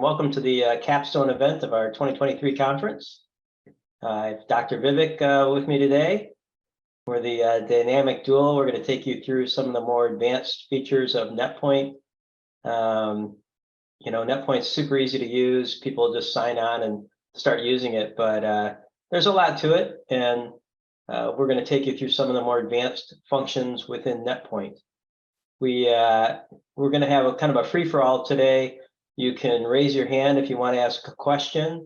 Welcome to the capstone event of our 2023 conference. I have Dr. Vivek with me today. We're the dynamic duo. We're going to take you through some of the more advanced features of NetPoint. NetPoint's super easy to use. People just sign on and start using it, but there's a lot to it, and we're going to take you through some of the more advanced functions within NetPoint. We're going to have a kind of a free-for-all today. You can raise your hand if you want to ask a question,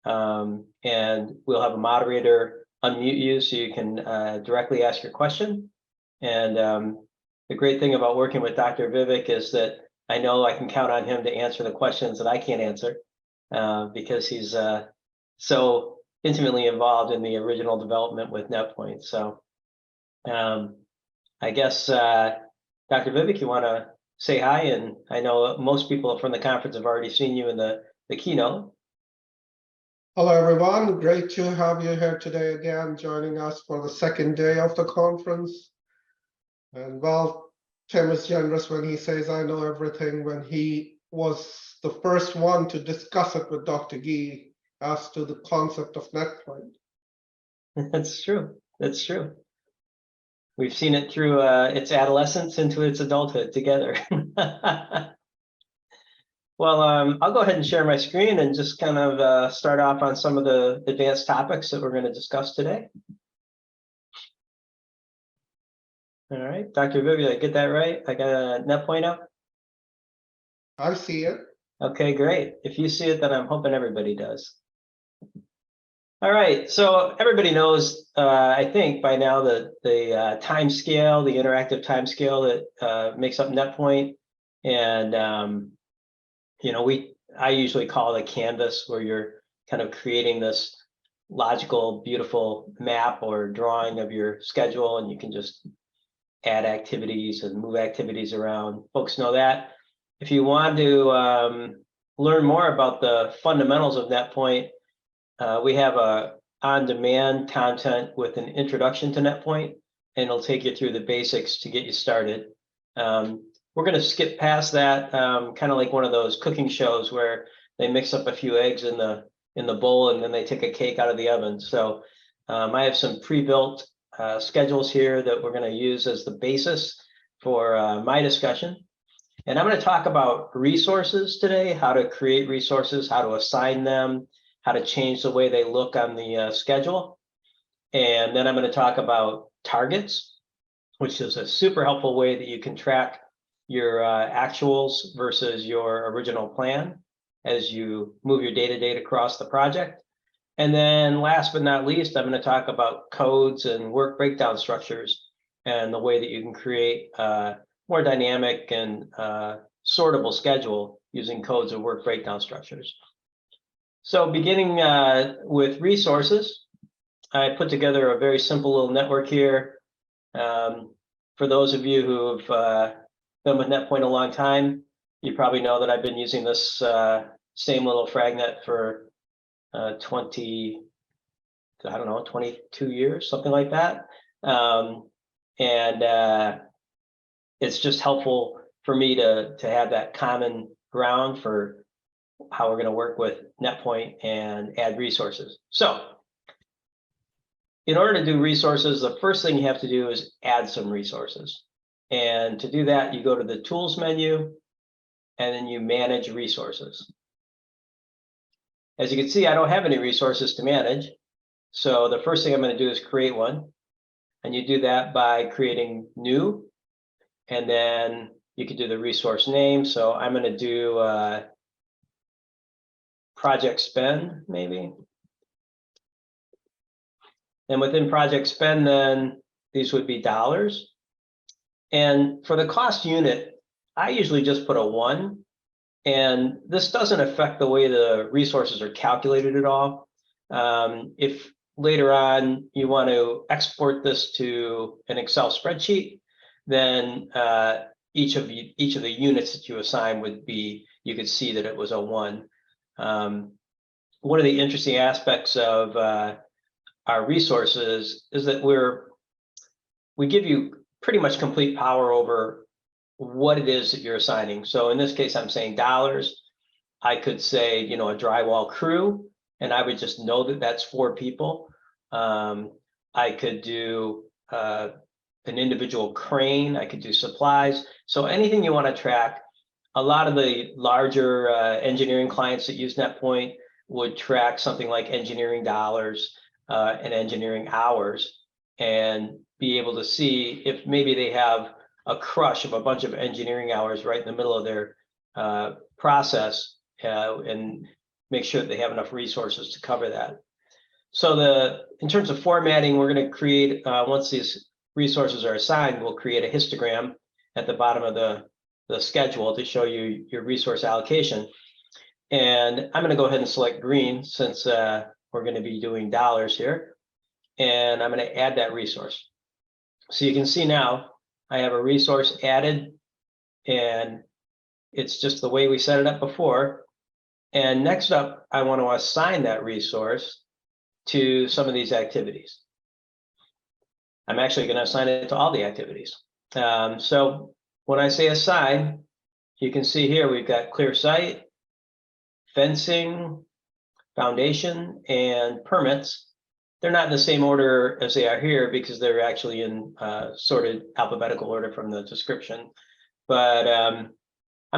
and we'll have a moderator unmute you so you can directly ask your question. And the great thing about working with Dr. Vivek is that I know I can count on him to answer the questions that I can't answer because he's so intimately involved in the original development with NetPoint. So I guess, Dr. Vivek, you want to say hi, and I know most people from the conference have already seen you in the keynote. Hello, everyone. Great to have you here today again, joining us for the second day of the conference. And well, Tim is generous when he says I know everything, when he was the first one to discuss it with Dr. Gee as to the concept of NetPoint. That's true. That's true. We've seen it through its adolescence into its adulthood together. Well, I'll go ahead and share my screen and just kind of start off on some of the advanced topics that we're going to discuss today. All right, Dr. Viv, did I get that right? I got a NetPoint up? I see it. Okay, great. If you see it, then I'm hoping everybody does. All right, so everybody knows, I think by now, the time scale, the interactive time scale that makes up NetPoint. And, I usually call it a canvas, where you're kind of creating this logical, beautiful map or drawing of your schedule, and you can just add activities and move activities around. Folks know that. If you want to learn more about the fundamentals of NetPoint, we have a on-demand content with an introduction to NetPoint, and it'll take you through the basics to get you started. We're going to skip past that, kind of like one of those cooking shows where they mix up a few eggs in the bowl and then they take a cake out of the oven. So I have some pre-built schedules here that we're going to use as the basis for my discussion. And I'm going to talk about resources today, how to create resources, how to assign them, how to change the way they look on the schedule. And then I'm going to talk about targets, which is a super helpful way that you can track your actuals versus your original plan as you move your data across the project. And then last but not least, I'm going to talk about codes and work breakdown structures and the way that you can create a more dynamic and sortable schedule using codes and work breakdown structures. So beginning with resources, I put together a very simple little network here. For those of you who've been with NetPoint a long time, you probably know that I've been using this same little fragnet for 22 years, something like that. It's just helpful for me to have that common ground for how we're going to work with NetPoint and add resources. So in order to do resources, the first thing you have to do is add some resources. And to do that, you go to the Tools menu, and then you manage resources. As you can see, I don't have any resources to manage. So the first thing I'm going to do is create one. And you do that by creating new, and then you can do the resource name. So I'm going to do project spend, maybe. And within project spend, then these would be dollars. And for the cost unit, I usually just put a 1. And this doesn't affect the way the resources are calculated at all. If later on you want to export this to an Excel spreadsheet, then each of the units that you assign would be, you could see that it was a 1. One of the interesting aspects of our resources is that we give you pretty much complete power over what it is that you're assigning. So in this case, I'm saying dollars. I could say, a drywall crew, and I would just know that that's 4 people. I could do an individual crane. I could do supplies. So anything you want to track. A lot of the larger engineering clients that use NetPoint would track something like engineering dollars and engineering hours, and be able to see if maybe they have a crush of a bunch of engineering hours right in the middle of their process, and make sure that they have enough resources to cover that. So in terms of formatting, we're going to create, once these resources are assigned, we'll create a histogram at the bottom of the schedule to show you your resource allocation. And I'm going to go ahead and select green, since we're going to be doing dollars here. And I'm going to add that resource. So you can see now I have a resource added, and it's just the way we set it up before. And next up, I want to assign that resource to some of these activities. I'm actually going to assign it to all the activities. So when I say assign, you can see here we've got clear site, fencing, foundation, and permits. They're not in the same order as they are here because they're actually in sorted alphabetical order from the description. But I'm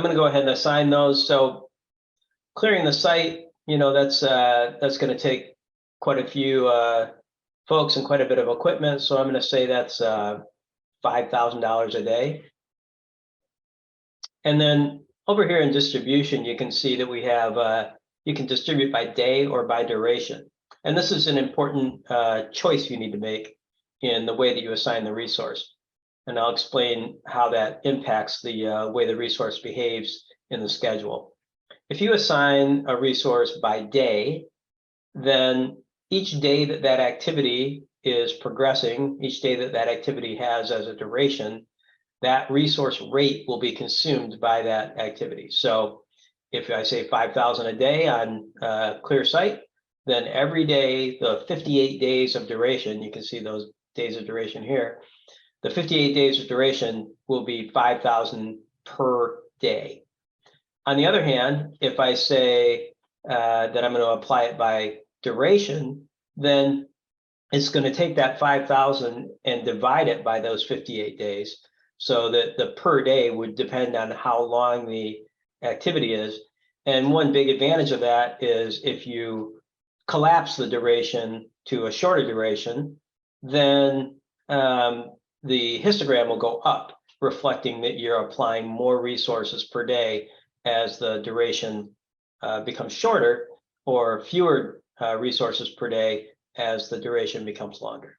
going to go ahead and assign those. So clearing the site, that's going to take quite a few folks and quite a bit of equipment. So I'm going to say that's $5,000 a day. And then over here in distribution, you can see that we have, you can distribute by day or by duration. And this is an important choice you need to make in the way that you assign the resource. And I'll explain how that impacts the way the resource behaves in the schedule. If you assign a resource by day, then each day that that activity is progressing, each day that that activity has as a duration, that resource rate will be consumed by that activity. So if I say 5,000 a day on clear site, then every day, the 58 days of duration, you can see those days of duration here, the 58 days of duration will be 5,000 per day. On the other hand, if I say that I'm going to apply it by duration, then it's going to take that 5,000 and divide it by those 58 days. So that the per day would depend on how long the activity is. And one big advantage of that is if you collapse the duration to a shorter duration, then the histogram will go up, reflecting that you're applying more resources per day as the duration becomes shorter, or fewer resources per day as the duration becomes longer.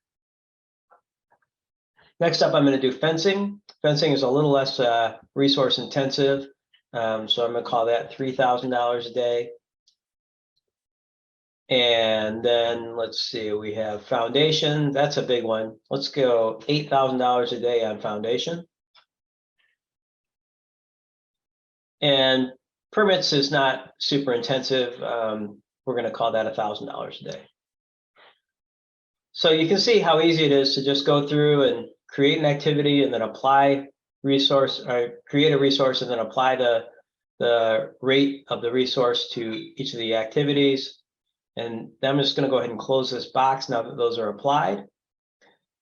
Next up, I'm going to do fencing. Fencing is a little less resource intensive, so I'm going to call that $3,000 a day. And then let's see, we have foundation. That's a big one. Let's go $8,000 a day on foundation. And permits is not super intensive. We're going to call that $1,000 a day. So you can see how easy it is to just go through and create an activity and then apply resource, or create a resource and then apply the rate of the resource to each of the activities. And then I'm just going to go ahead and close this box now that those are applied.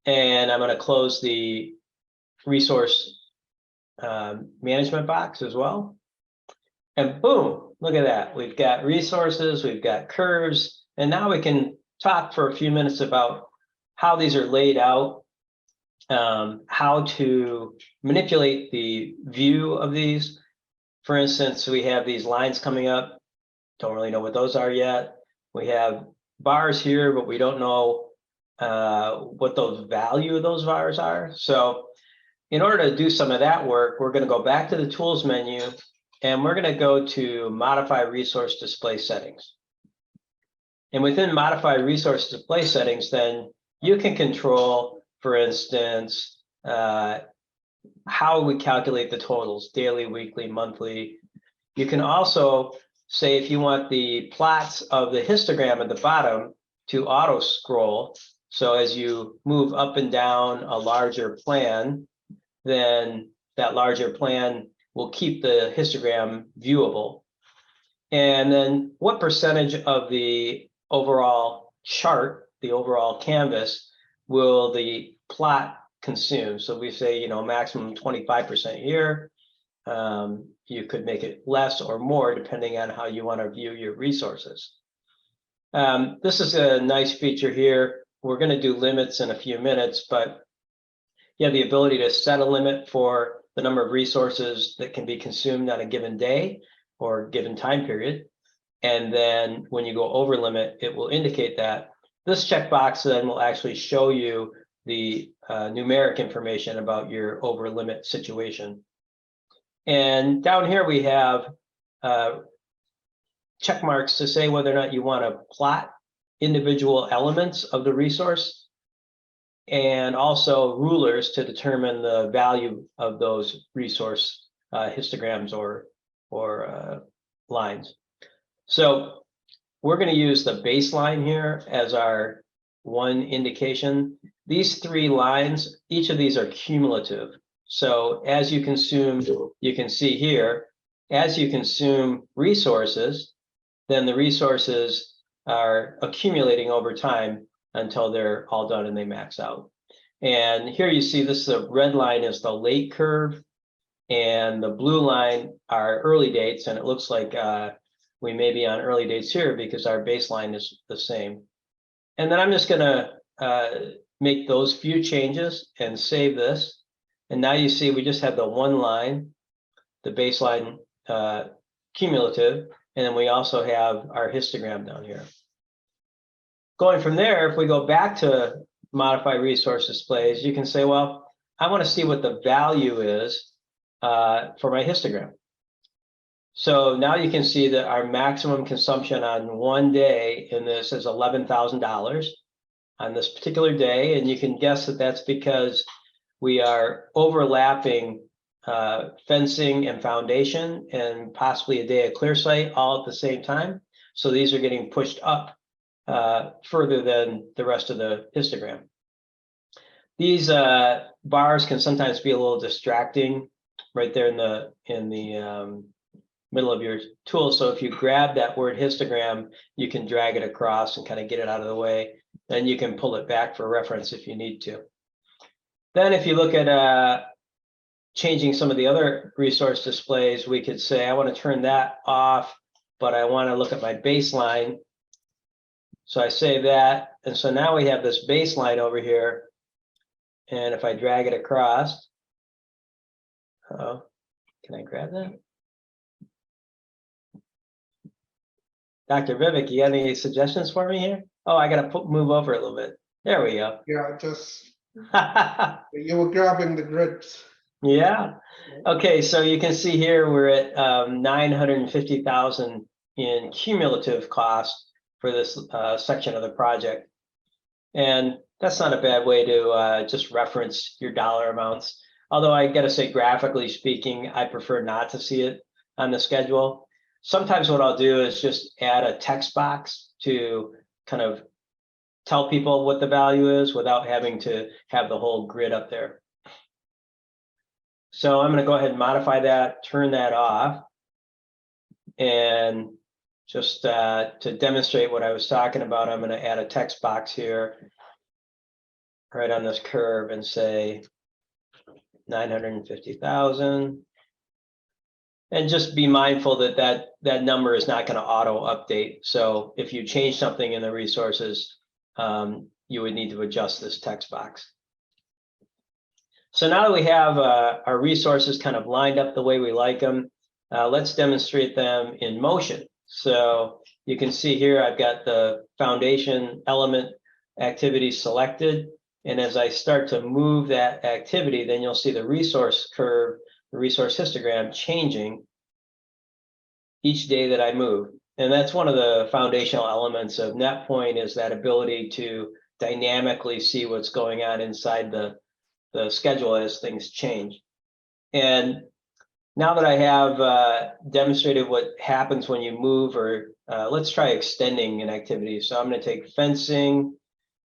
And I'm going to close the resource management box as well. And boom, look at that. We've got resources, we've got curves, and now we can talk for a few minutes about how these are laid out, how to manipulate the view of these. For instance, we have these lines coming up. Don't really know what those are yet. We have bars here, but we don't know what the value of those bars are. So in order to do some of that work, we're going to go back to the tools menu, and we're going to go to modify resource display settings. And within modify resource display settings, then you can control, for instance, how we calculate the totals, daily, weekly, monthly. You can also say if you want the plots of the histogram at the bottom to auto scroll. So as you move up and down a larger plan, then that larger plan will keep the histogram viewable. And then what percentage of the overall chart, the overall canvas, will the plot consume? So we say, maximum 25% here. You could make it less or more depending on how you want to view your resources. This is a nice feature here. We're going to do limits in a few minutes, but you have the ability to set a limit for the number of resources that can be consumed on a given day or given time period. And then when you go over limit, it will indicate that. This checkbox then will actually show you the numeric information about your over limit situation. And down here we have check marks to say whether or not you want to plot individual elements of the resource, and also rulers to determine the value of those resource histograms or lines. So we're going to use the baseline here as our one indication. These three lines, each of these are cumulative. So as you consume, you can see here, as you consume resources, then the resources are accumulating over time until they're all done and they max out. And here you see this, the red line is the late curve, and the blue line are early dates, and it looks like we may be on early dates here because our baseline is the same. And then I'm just gonna make those few changes and save this. And now you see we just have the one line, the baseline cumulative, and then we also have our histogram down here. Going from there, if we go back to modify resource displays, you can say, well, I want to see what the value is for my histogram. So now you can see that our maximum consumption on one day in this is $11,000 on this particular day. And you can guess that that's because we are overlapping fencing and foundation and possibly a day of clear site all at the same time. So these are getting pushed up further than the rest of the histogram. These bars can sometimes be a little distracting right there in the middle of your tool. So if you grab that word histogram, you can drag it across and kind of get it out of the way. Then you can pull it back for reference if you need to. Then if you look at changing some of the other resource displays, we could say, I want to turn that off, but I want to look at my baseline. So I save that. And so now we have this baseline over here. And if I drag it across, can I grab that? Dr. Vivek, you got any suggestions for me here? Oh, I got to move over a little bit. There we go. Yeah, just you were grabbing the grids. Yeah. Okay, so you can see here we're at 950,000 in cumulative cost for this section of the project. And that's not a bad way to just reference your dollar amounts. Although I got to say, graphically speaking, I prefer not to see it on the schedule. Sometimes what I'll do is just add a text box to kind of tell people what the value is without having to have the whole grid up there. So I'm going to go ahead and modify that, turn that off. And just to demonstrate what I was talking about, I'm going to add a text box here right on this curve and say 950,000. And just be mindful that that number is not going to auto update. So if you change something in the resources, you would need to adjust this text box. So now that we have our resources kind of lined up the way we like them, let's demonstrate them in motion. So you can see here, I've got the foundation element activity selected. And as I start to move that activity, then you'll see the resource curve, the resource histogram changing each day that I move. And that's one of the foundational elements of NetPoint, is that ability to dynamically see what's going on inside the schedule as things change. And now that I have demonstrated what happens when you move, or let's try extending an activity. So I'm going to take fencing,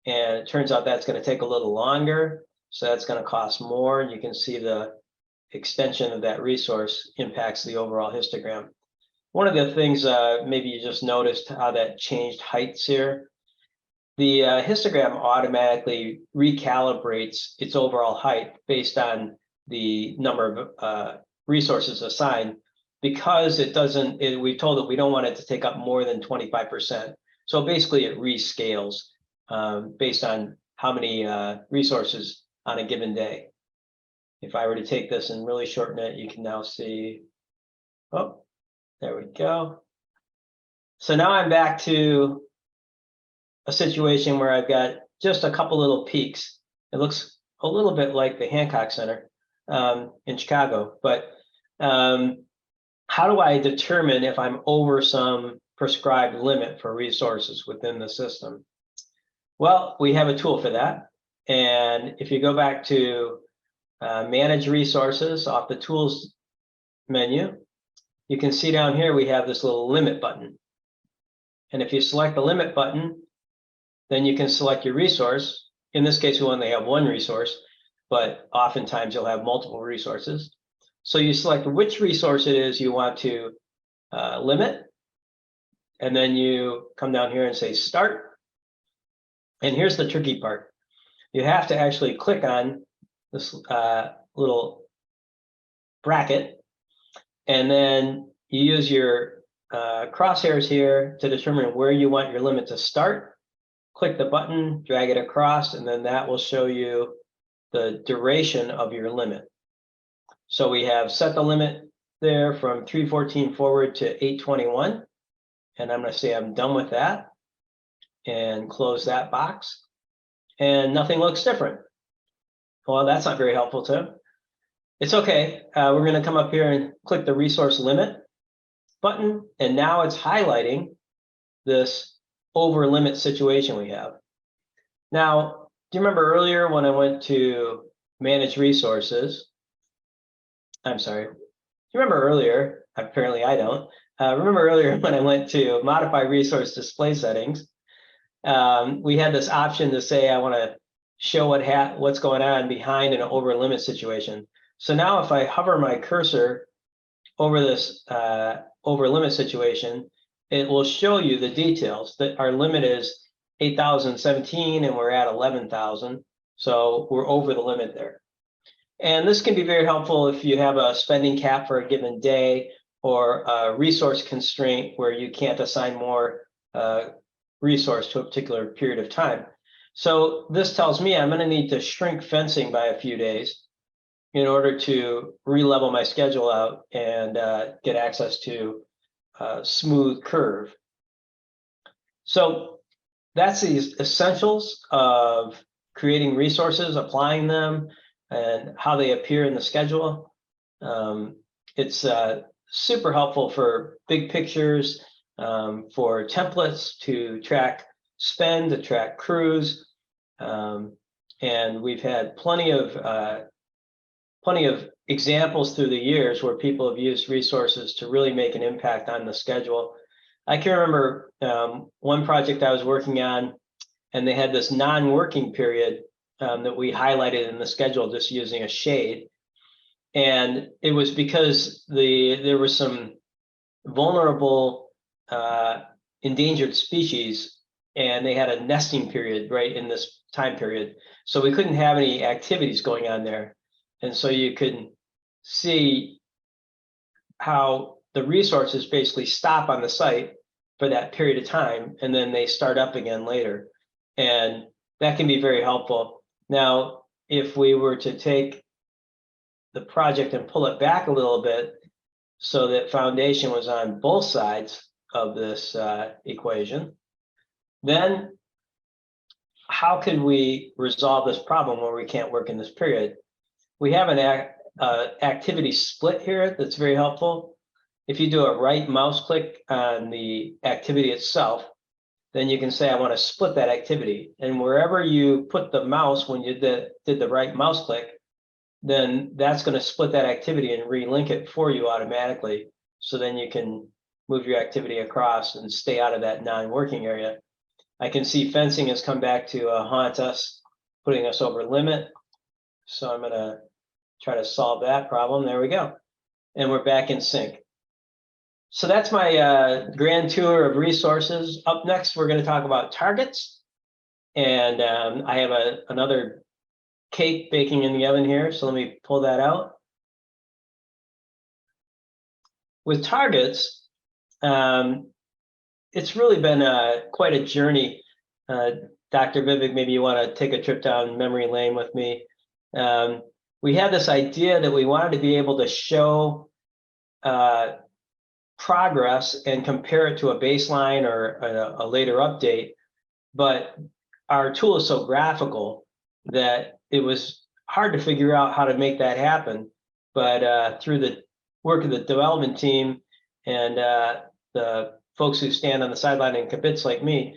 and it turns out that's going to take a little longer. So that's going to cost more. And you can see the extension of that resource impacts the overall histogram. One of the things, maybe you just noticed how that changed heights here. The histogram automatically recalibrates its overall height based on the number of resources assigned, because it doesn't, we told it we don't want it to take up more than 25%. So basically it rescales based on how many resources on a given day. If I were to take this and really shorten it, you can now see, oh, there we go. So now I'm back to a situation where I've got just a couple little peaks. It looks a little bit like the Hancock Center in Chicago, but how do I determine if I'm over some prescribed limit for resources within the system? Well, we have a tool for that. And if you go back to manage resources off the tools menu, you can see down here we have this little limit button. And if you select the limit button, then you can select your resource. In this case, we only have one resource, but oftentimes you'll have multiple resources. So you select which resource it is you want to limit, and then you come down here and say start. And here's the tricky part. You have to actually click on this little bracket, and then you use your crosshairs here to determine where you want your limit to start. Click the button, drag it across, and then that will show you the duration of your limit. So we have set the limit there from 314 forward to 821. And I'm going to say I'm done with that and close that box. And nothing looks different. Well, that's not very helpful, Tim. It's okay. We're going to come up here and click the resource limit button. And now it's highlighting this over limit situation we have. Now, do you remember earlier when I went to manage resources? I'm sorry. Do you remember earlier? Apparently I don't. Remember earlier when I went to modify resource display settings, we had this option to say I want to show what's going on behind an over limit situation. So now if I hover my cursor over this over limit situation, it will show you the details that our limit is 8,017 and we're at 11,000. So we're over the limit there. And this can be very helpful if you have a spending cap for a given day or a resource constraint where you can't assign more resource to a particular period of time. So this tells me I'm going to need to shrink fencing by a few days in order to re-level my schedule out and get access to a smooth curve. So that's the essentials of creating resources, applying them, and how they appear in the schedule. It's super helpful for big pictures, for templates to track spend, to track crews. And we've had plenty of examples through the years where people have used resources to really make an impact on the schedule. I can remember one project I was working on, and they had this non-working period that we highlighted in the schedule just using a shade. And it was because there were some vulnerable endangered species, and they had a nesting period right in this time period. So we couldn't have any activities going on there. And so you can see how the resources basically stop on the site for that period of time, and then they start up again later. And that can be very helpful. Now, if we were to take the project and pull it back a little bit so that foundation was on both sides of this equation, then how could we resolve this problem where we can't work in this period? We have an activity split here that's very helpful. If you do a right mouse click on the activity itself, then you can say, I want to split that activity. And wherever you put the mouse when you did the right mouse click, then that's going to split that activity and relink it for you automatically. So then you can move your activity across and stay out of that non-working area. I can see fencing has come back to haunt us, putting us over limit. So I'm going to try to solve that problem. There we go. And we're back in sync. So that's my grand tour of resources. Up next, we're going to talk about targets. And I have another cake baking in the oven here. So let me pull that out. With targets, it's really been quite a journey. Dr. Vivek, maybe you want to take a trip down memory lane with me. We had this idea that we wanted to be able to show progress and compare it to a baseline or a later update, but our tool is so graphical that it was hard to figure out how to make that happen. But through the work of the development team and the folks who stand on the sideline and kibitz like me,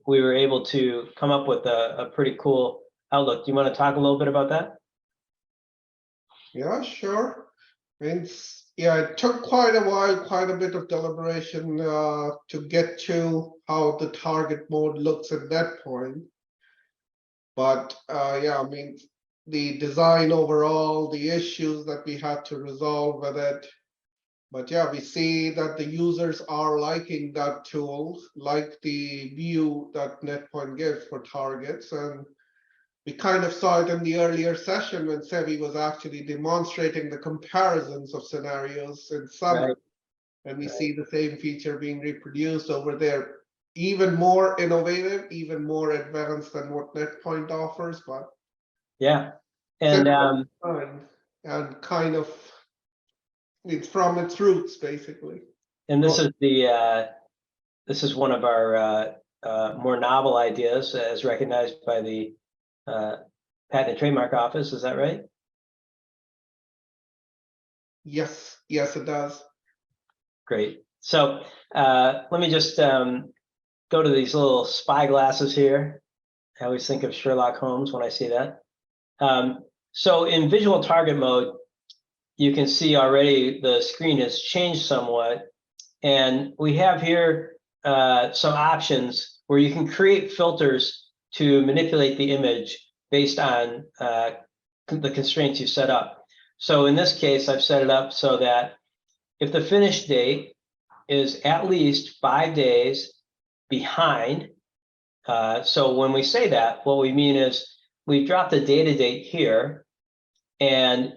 we were able to come up with a pretty cool outlook. Do you want to talk a little bit about that? Yeah, sure. Yeah, it took quite a while, quite a bit of deliberation to get to how the target mode looks at that point. But yeah, I mean, the design overall, the issues that we had to resolve with it. But yeah, we see that the users are liking that tool, like the view that NetPoint gives for targets. And we kind of saw it in the earlier session when Sevi was actually demonstrating the comparisons of scenarios in Summit. Right. And we see the same feature being reproduced over there. Even more innovative, even more advanced than what NetPoint offers, but yeah, and and kind of it's from its roots basically. this is one of our more novel ideas as recognized by the Patent and Trademark Office. Is that right? Yes, yes, it does. Great. So let me just go to these little spy glasses here. I always think of Sherlock Holmes when I see that. So in visual target mode, you can see already the screen has changed somewhat. And we have here some options where you can create filters to manipulate the image based on the constraints you set up. So in this case, I've set it up so that if the finish date is at least 5 days behind, so when we say that, what we mean is we drop the data date here, and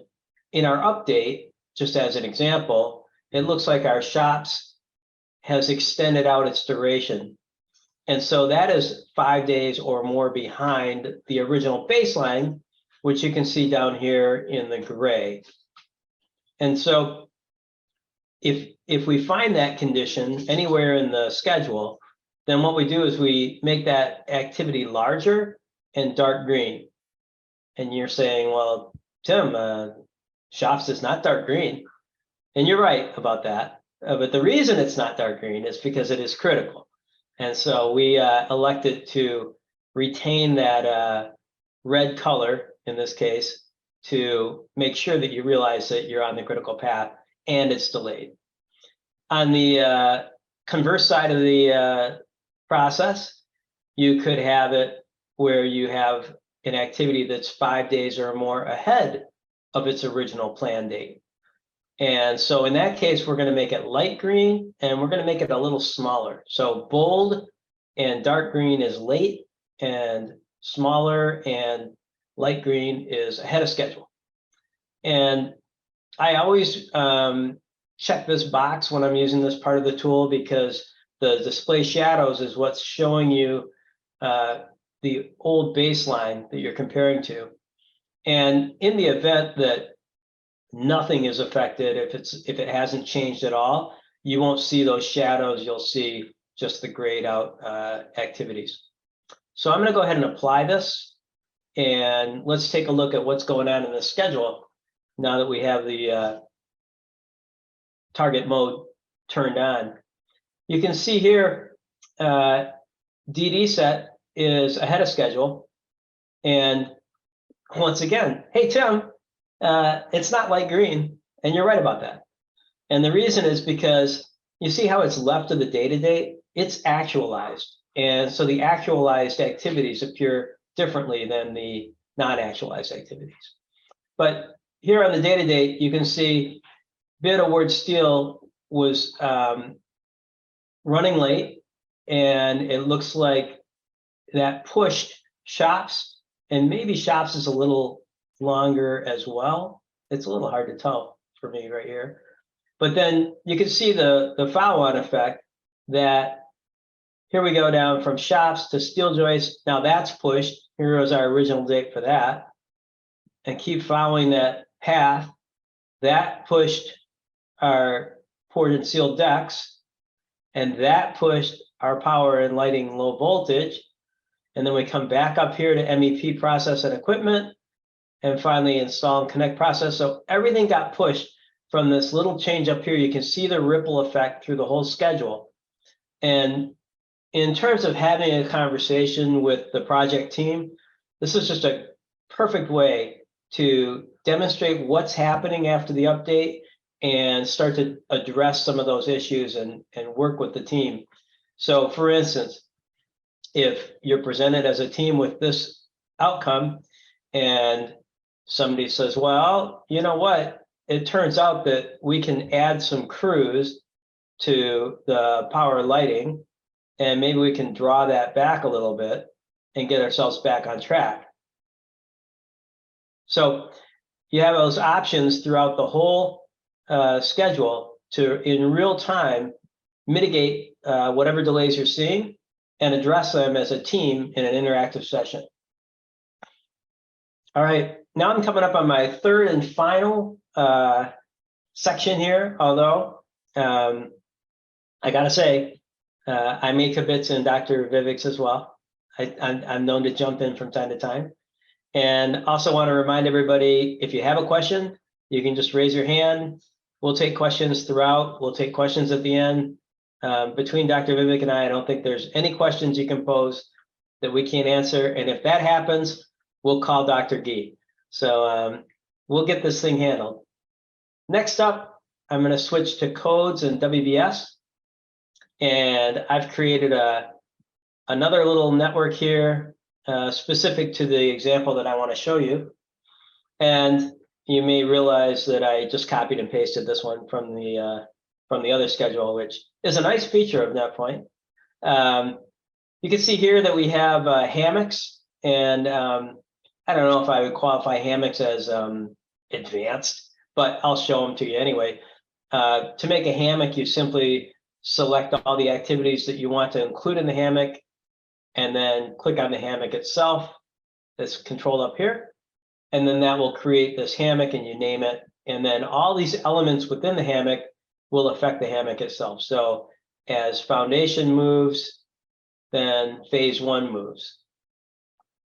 in our update, just as an example, it looks like our shops has extended out its duration. And so that is 5 days or more behind the original baseline, which you can see down here in the gray. And so if we find that condition anywhere in the schedule, then what we do is we make that activity larger and dark green. And you're saying, well, Tim, shops is not dark green. And you're right about that. But the reason it's not dark green is because it is critical. And so we elected to retain that red color in this case to make sure that you realize that you're on the critical path and it's delayed. On the converse side of the process, you could have it where you have an activity that's 5 days or more ahead of its original plan date. And so in that case, we're going to make it light green and we're going to make it a little smaller. So bold and dark green is late, and smaller and light green is ahead of schedule. And I always check this box when I'm using this part of the tool, because the display shadows is what's showing you the old baseline that you're comparing to. And in the event that nothing is affected, if it hasn't changed at all, you won't see those shadows. You'll see just the grayed out activities. So I'm going to go ahead and apply this, and let's take a look at what's going on in the schedule now that we have the target mode turned on. You can see here DD set is ahead of schedule, and once again, hey Tim, it's not light green, and you're right about that. And the reason is because you see how it's left of the data date? It's actualized. And so the actualized activities appear differently than the non-actualized activities. But here on the data date, you can see bid award steal was running late, and it looks like that pushed shops, and maybe shops is a little longer as well. It's a little hard to tell for me right here. But then you can see the follow-on effect that here we go down from shops to steel joist. Now that's pushed. Here was our original date for that. And keep following that path. That pushed our poured and sealed decks. And that pushed our power and lighting low voltage. And then we come back up here to MEP process and equipment. And finally install and connect process. So everything got pushed from this little change up here. You can see the ripple effect through the whole schedule. And in terms of having a conversation with the project team, this is just a perfect way to demonstrate what's happening after the update and start to address some of those issues and work with the team. So for instance, if you're presented as a team with this outcome and somebody says, well, you know what? It turns out that we can add some crews to the power lighting, and maybe we can draw that back a little bit and get ourselves back on track. So you have those options throughout the whole schedule to, in real time, mitigate whatever delays you're seeing and address them as a team in an interactive session. All right, now I'm coming up on my third and final section here, although I gotta say, I make a bits in Dr. Vivek's as well. I'm known to jump in from time to time. And also want to remind everybody, if you have a question, you can just raise your hand. We'll take questions throughout. We'll take questions at the end. Between Dr. Vivek and I don't think there's any questions you can pose that we can't answer. And if that happens, we'll call Dr. Gee. So we'll get this thing handled. Next up, I'm going to switch to codes and WBS. And I've created another little network here specific to the example that I want to show you. And you may realize that I just copied and pasted this one from the other schedule, which is a nice feature of NetPoint. You can see here that we have hammocks, and I don't know if I would qualify hammocks as advanced, but I'll show them to you anyway. To make a hammock, you simply select all the activities that you want to include in the hammock, and then click on the hammock itself. That's controlled up here. And then that will create this hammock, and you name it. And then all these elements within the hammock will affect the hammock itself. So as foundation moves, then phase one moves.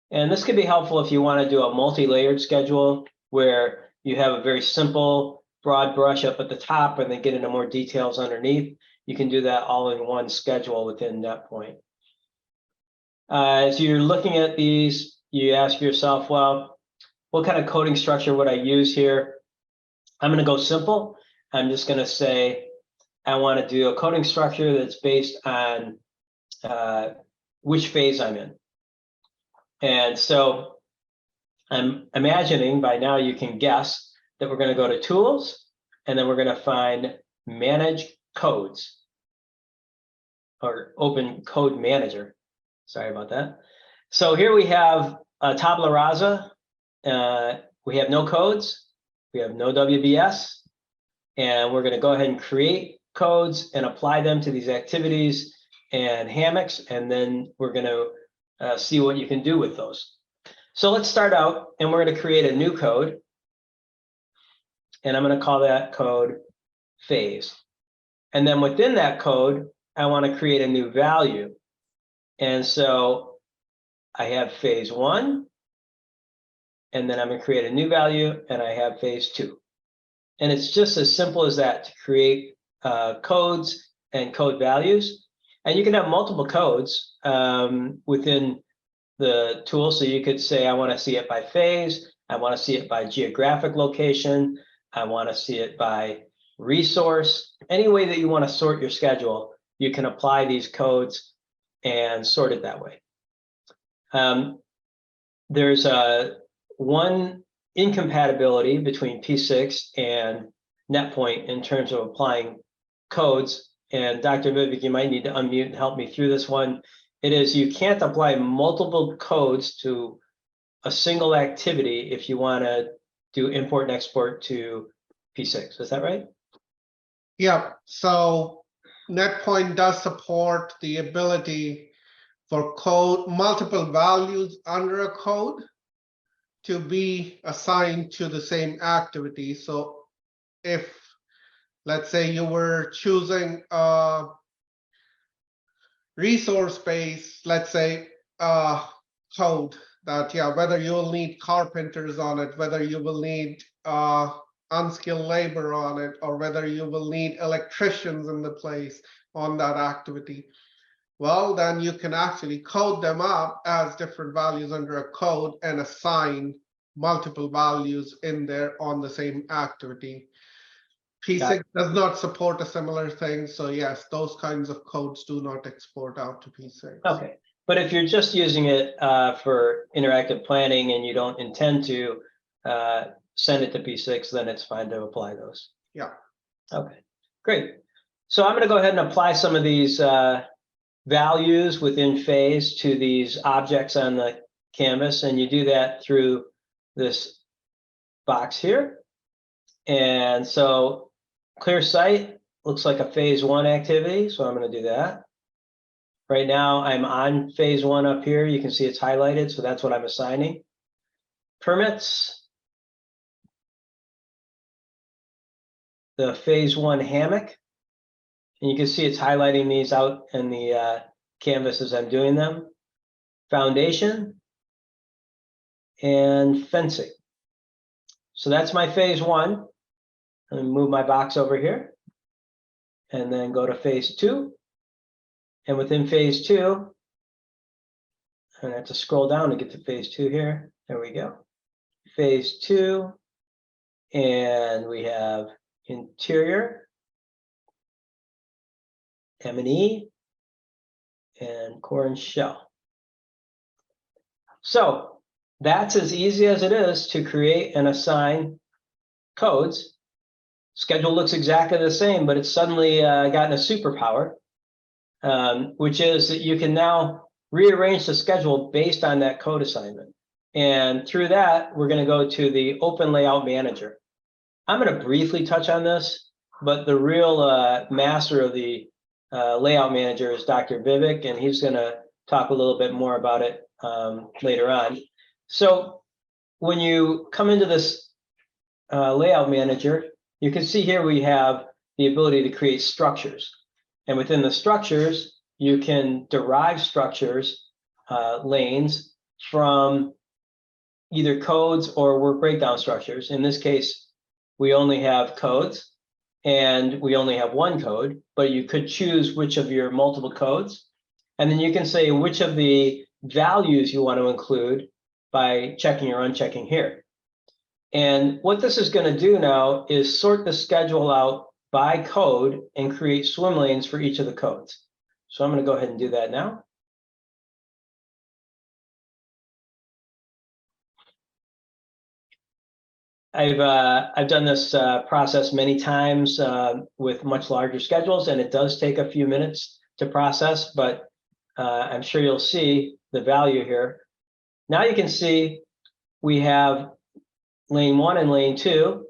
And this could be helpful if you want to do a multi-layered schedule where you have a very simple broad brush up at the top and then get into more details underneath. You can do that all in one schedule within NetPoint. As you're looking at these, you ask yourself, well, what kind of coding structure would I use here? I'm going to go simple. I'm just going to say I want to do a coding structure that's based on which phase I'm in. And so I'm imagining by now you can guess that we're going to go to Tools, and then we're going to find Manage Codes, or Open Code Manager. Sorry about that. So here we have a tabula rasa. We have no codes. We have no WBS. And we're going to go ahead and create codes and apply them to these activities and hammocks. And then we're going to see what you can do with those. So let's start out, and we're going to create a new code. And I'm going to call that code phase. And then within that code, I want to create a new value. And so I have phase one, and then I'm going to create a new value, and I have phase two. And it's just as simple as that to create codes and code values. And you can have multiple codes within the tool. So you could say, I want to see it by phase. I want to see it by geographic location. I want to see it by resource. Any way that you want to sort your schedule, you can apply these codes and sort it that way. There's one incompatibility between P6 and NetPoint in terms of applying codes, and Dr. Vivek, you might need to unmute and help me through this one. It is you can't apply multiple codes to a single activity if you want to do import and export to P6. Is that right? Yeah, so NetPoint does support the ability for code, multiple values under a code to be assigned to the same activity. So if, let's say, you were choosing a resource base, let's say, code that, yeah, whether you'll need carpenters on it, whether you will need unskilled labor on it, or whether you will need electricians in the place on that activity, well, then you can actually code them up as different values under a code and assign multiple values in there on the same activity. P6 does not support a similar thing, so yes, those kinds of codes do not export out to P6. Okay, but if you're just using it for interactive planning and you don't intend to send it to P6, then it's fine to apply those. Yeah. Okay, great. So I'm going to go ahead and apply some of these values within phase to these objects on the canvas, and you do that through this box here. And so clear site looks like a phase 1 activity, so I'm going to do that. Right now I'm on phase 1 up here. You can see it's highlighted, so that's what I'm assigning. Permits, the phase 1 hammock, and you can see it's highlighting these out in the canvas as I'm doing them. Foundation and fencing. So that's my phase 1. And move my box over here and then go to phase 2. And within phase 2, I have to scroll down to get to phase 2 here. There we go. Phase 2, and we have interior, M&E, and core and shell. So that's as easy as it is to create and assign codes. Schedule looks exactly the same, but it's suddenly gotten a superpower, which is that you can now rearrange the schedule based on that code assignment. And through that, we're going to go to the Open Layout Manager. I'm going to briefly touch on this, but the real master of the Layout Manager is Dr. Vivek, and he's going to talk a little bit more about it later on. So when you come into this Layout Manager, you can see here we have the ability to create structures. And within the structures, you can derive structures, lanes, from either codes or work breakdown structures. In this case, we only have codes, and we only have one code, but you could choose which of your multiple codes. And then you can say which of the values you want to include by checking or unchecking here. And what this is going to do now is sort the schedule out by code and create swim lanes for each of the codes. So I'm going to go ahead and do that now. I've done this process many times with much larger schedules, and it does take a few minutes to process, but I'm sure you'll see the value here. Now you can see we have lane 1 and lane 2,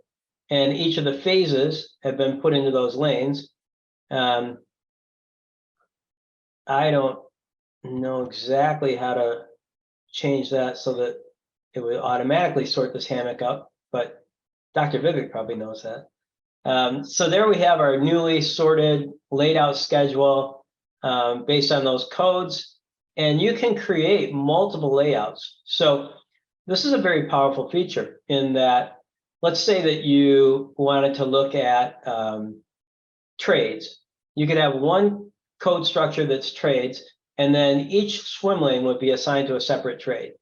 and each of the phases have been put into those lanes. I don't know exactly how to change that so that it would automatically sort this hammock up, but Dr. Vivek probably knows that. So there we have our newly sorted, laid out schedule based on those codes, and you can create multiple layouts. So this is a very powerful feature in that, let's say that you wanted to look at trades. You could have one code structure that's trades, and then each swim lane would be assigned to a separate trade.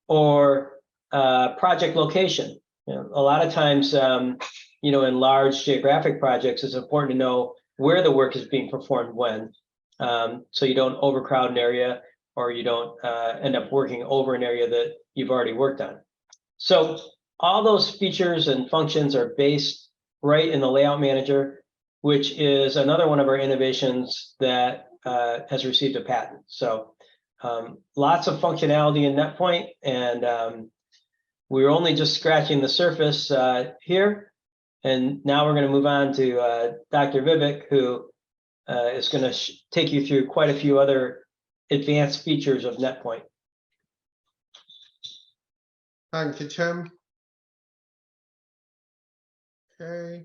Or project location. You know, a lot of times, you know, in large geographic projects, it's important to know where the work is being performed when, so you don't overcrowd an area, or you don't end up working over an area that you've already worked on. So all those features and functions are based right in the Layout Manager. which is another one of our innovations that has received a patent. So lots of functionality in NetPoint, and we're only just scratching the surface here. And now we're going to move on to Dr. Vivek, who is going to take you through quite a few other advanced features of NetPoint. Thank you, Tim. Okay,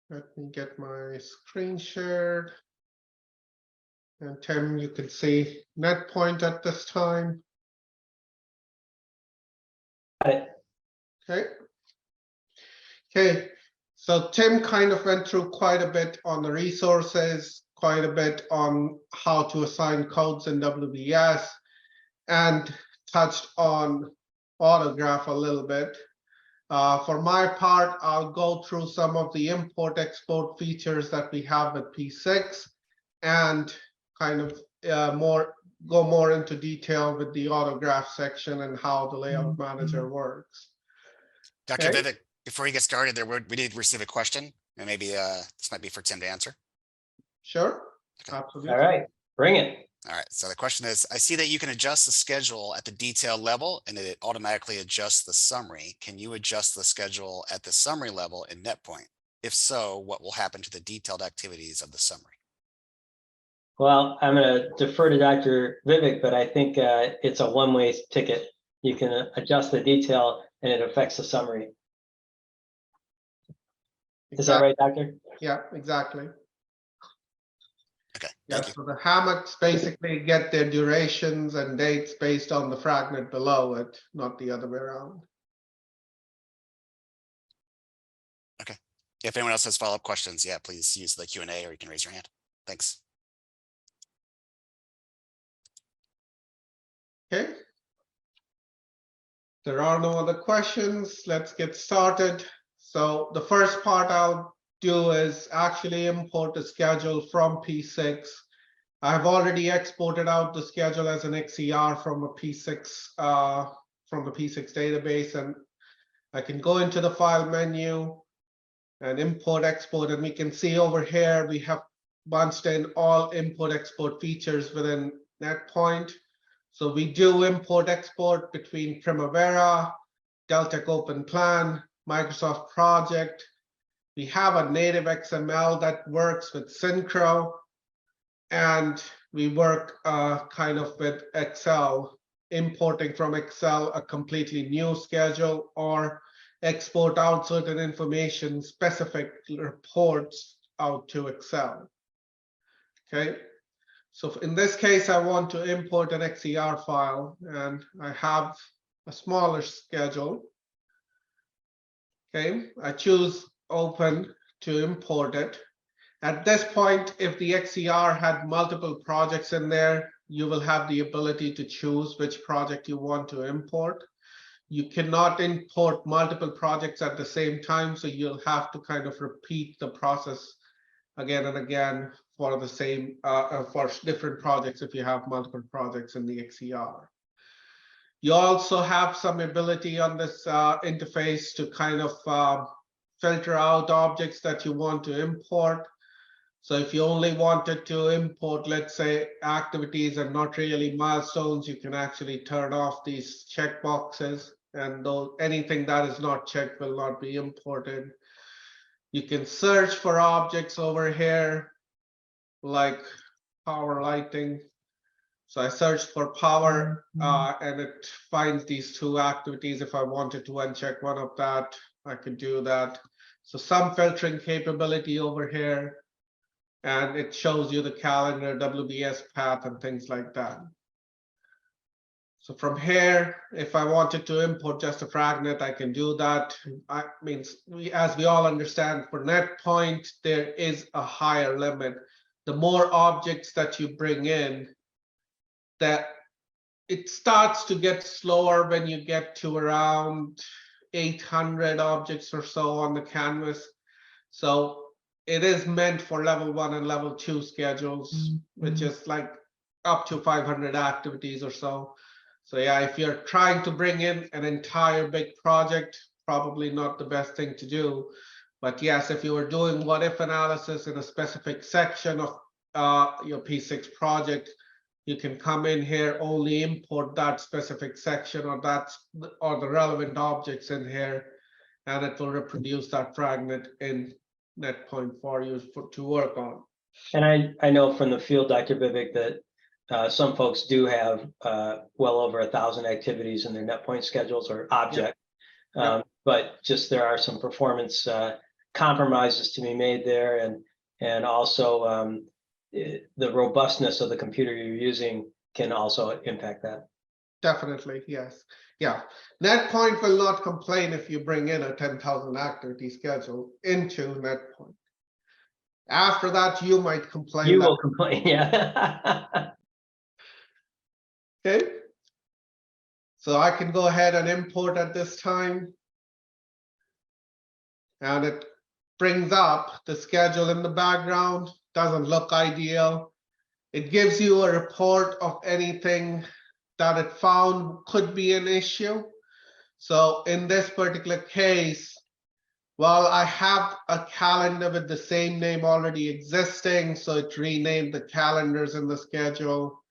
let me get my screen shared. And Tim, you can see NetPoint at this time. Got it. Okay. Okay, so Tim kind of went through quite a bit on the resources, quite a bit on how to assign codes in WBS, and touched on autograph a little bit. For my part, I'll go through some of the import-export features that we have with P6 and kind of go more into detail with the autograph section and how the layout manager works. Dr. Okay. Vivek, before you get started, we did receive a question, and maybe this might be for Tim to answer. Sure. Okay. Absolutely. All right, bring it. All right, so the question is, I see that you can adjust the schedule at the detail level and it automatically adjusts the summary. Can you adjust the schedule at the summary level in NetPoint? If so, what will happen to the detailed activities of the summary? Well, I'm going to defer to Dr. Vivek, but I think it's a one-way ticket. You can adjust the detail and it affects the summary. Is that right, Doctor? Yeah, exactly. Okay, Yeah, thank you. so the hammocks basically get their durations and dates based on the fragment below it, not the other way around. Okay. If anyone else has follow-up questions, yeah, please use the Q&A or you can raise your hand. Thanks. Okay. There are no other questions. Let's get started. So the first part I'll do is actually import the schedule from P6. I've already exported out the schedule as an XCR from a P6 from the P6 database, and I can go into the file menu and import export, and we can see over here we have bunched in all import export features within NetPoint. So we do import export between Primavera, Deltek Open Plan, Microsoft Project. We have a native XML that works with Synchro, and we work kind of with Excel, importing from Excel a completely new schedule or export out certain information, specific reports out to Excel. Okay. So in this case, I want to import an XCR file, and I have a smaller schedule. Okay, I choose Open to import it. At this point, if the XCR had multiple projects in there, you will have the ability to choose which project you want to import. You cannot import multiple projects at the same time, so you'll have to kind of repeat the process again and again for the same for different projects if you have multiple projects in the XCR. You also have some ability on this interface to kind of filter out objects that you want to import. So if you only wanted to import, let's say, activities and not really milestones, you can actually turn off these checkboxes, and anything that is not checked will not be imported. You can search for objects over here, like power lighting. So I searched for power and it finds these two activities. If I wanted to uncheck one of that, I could do that. So some filtering capability over here, and it shows you the calendar, WBS path, and things like that. So from here, if I wanted to import just a fragment, I can do that. I mean, as we all understand, for NetPoint, there is a higher limit. The more objects that you bring in, that it starts to get slower when you get to around 800 objects or so on the canvas. So it is meant for level 1 and level 2 schedules, which is like up to 500 activities or so. So yeah, if you're trying to bring in an entire big project, probably not the best thing to do. But yes, if you were doing what if analysis in a specific section of your P6 project, you can come in here, only import that specific section or the relevant objects in here, and it will reproduce that fragment in NetPoint for you to work on. And I know from the field, Dr. Vivek, that some folks do have well over 1,000 activities in their NetPoint schedules or object. But just there are some performance compromises to be made there, and also the robustness of the computer you're using can also impact that. Definitely, yes. Yeah, NetPoint will not complain if you bring in a 10,000 activity schedule into NetPoint. After that, you might complain. You will complain, yeah. Okay. So I can go ahead and import at this time. And it brings up the schedule in the background, doesn't look ideal. It gives you a report of anything that it found could be an issue. So in this particular case, well, I have a calendar with the same name already existing, so it renamed the calendars in the schedule.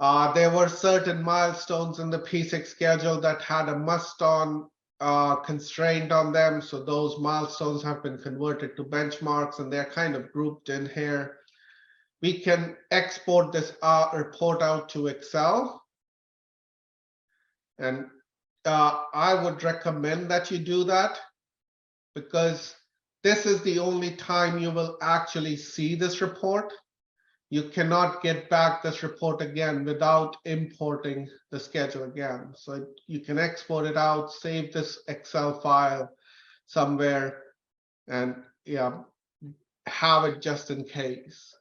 There were certain milestones in the P6 schedule that had a must-on constraint on them, so those milestones have been converted to benchmarks, and they're kind of grouped in here. We can export this report out to Excel. And I would recommend that you do that, because this is the only time you will actually see this report. You cannot get back this report again without importing the schedule again. So you can export it out, save this Excel file somewhere, and yeah, have it just in case.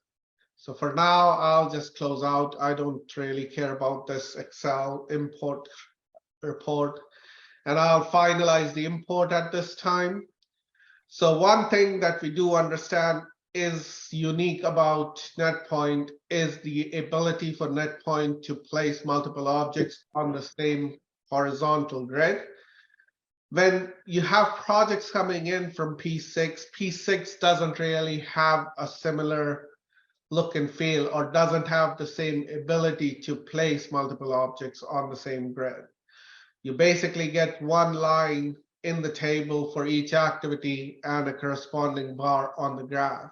So for now, I'll just close out. I don't really care about this Excel import report, and I'll finalize the import at this time. So one thing that we do understand is unique about NetPoint is the ability for NetPoint to place multiple objects on the same horizontal grid. When you have projects coming in from P6, P6 doesn't really have a similar look and feel, or doesn't have the same ability to place multiple objects on the same grid. You basically get one line in the table for each activity and a corresponding bar on the graph.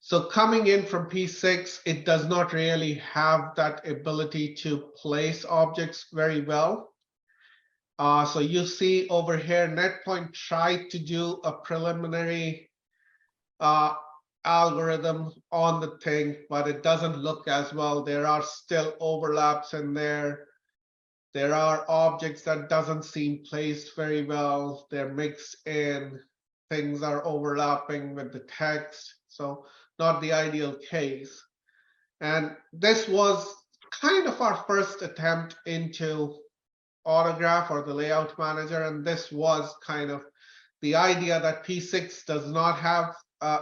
So coming in from P6, it does not really have that ability to place objects very well. So you see over here, NetPoint tried to do a preliminary algorithm on the thing, but it doesn't look as well. There are still overlaps in there. There are objects that doesn't seem placed very well. They're mixed in. Things are overlapping with the text. So not the ideal case. And this was kind of our first attempt into Autograph or the layout manager. And this was kind of the idea that P6 does not have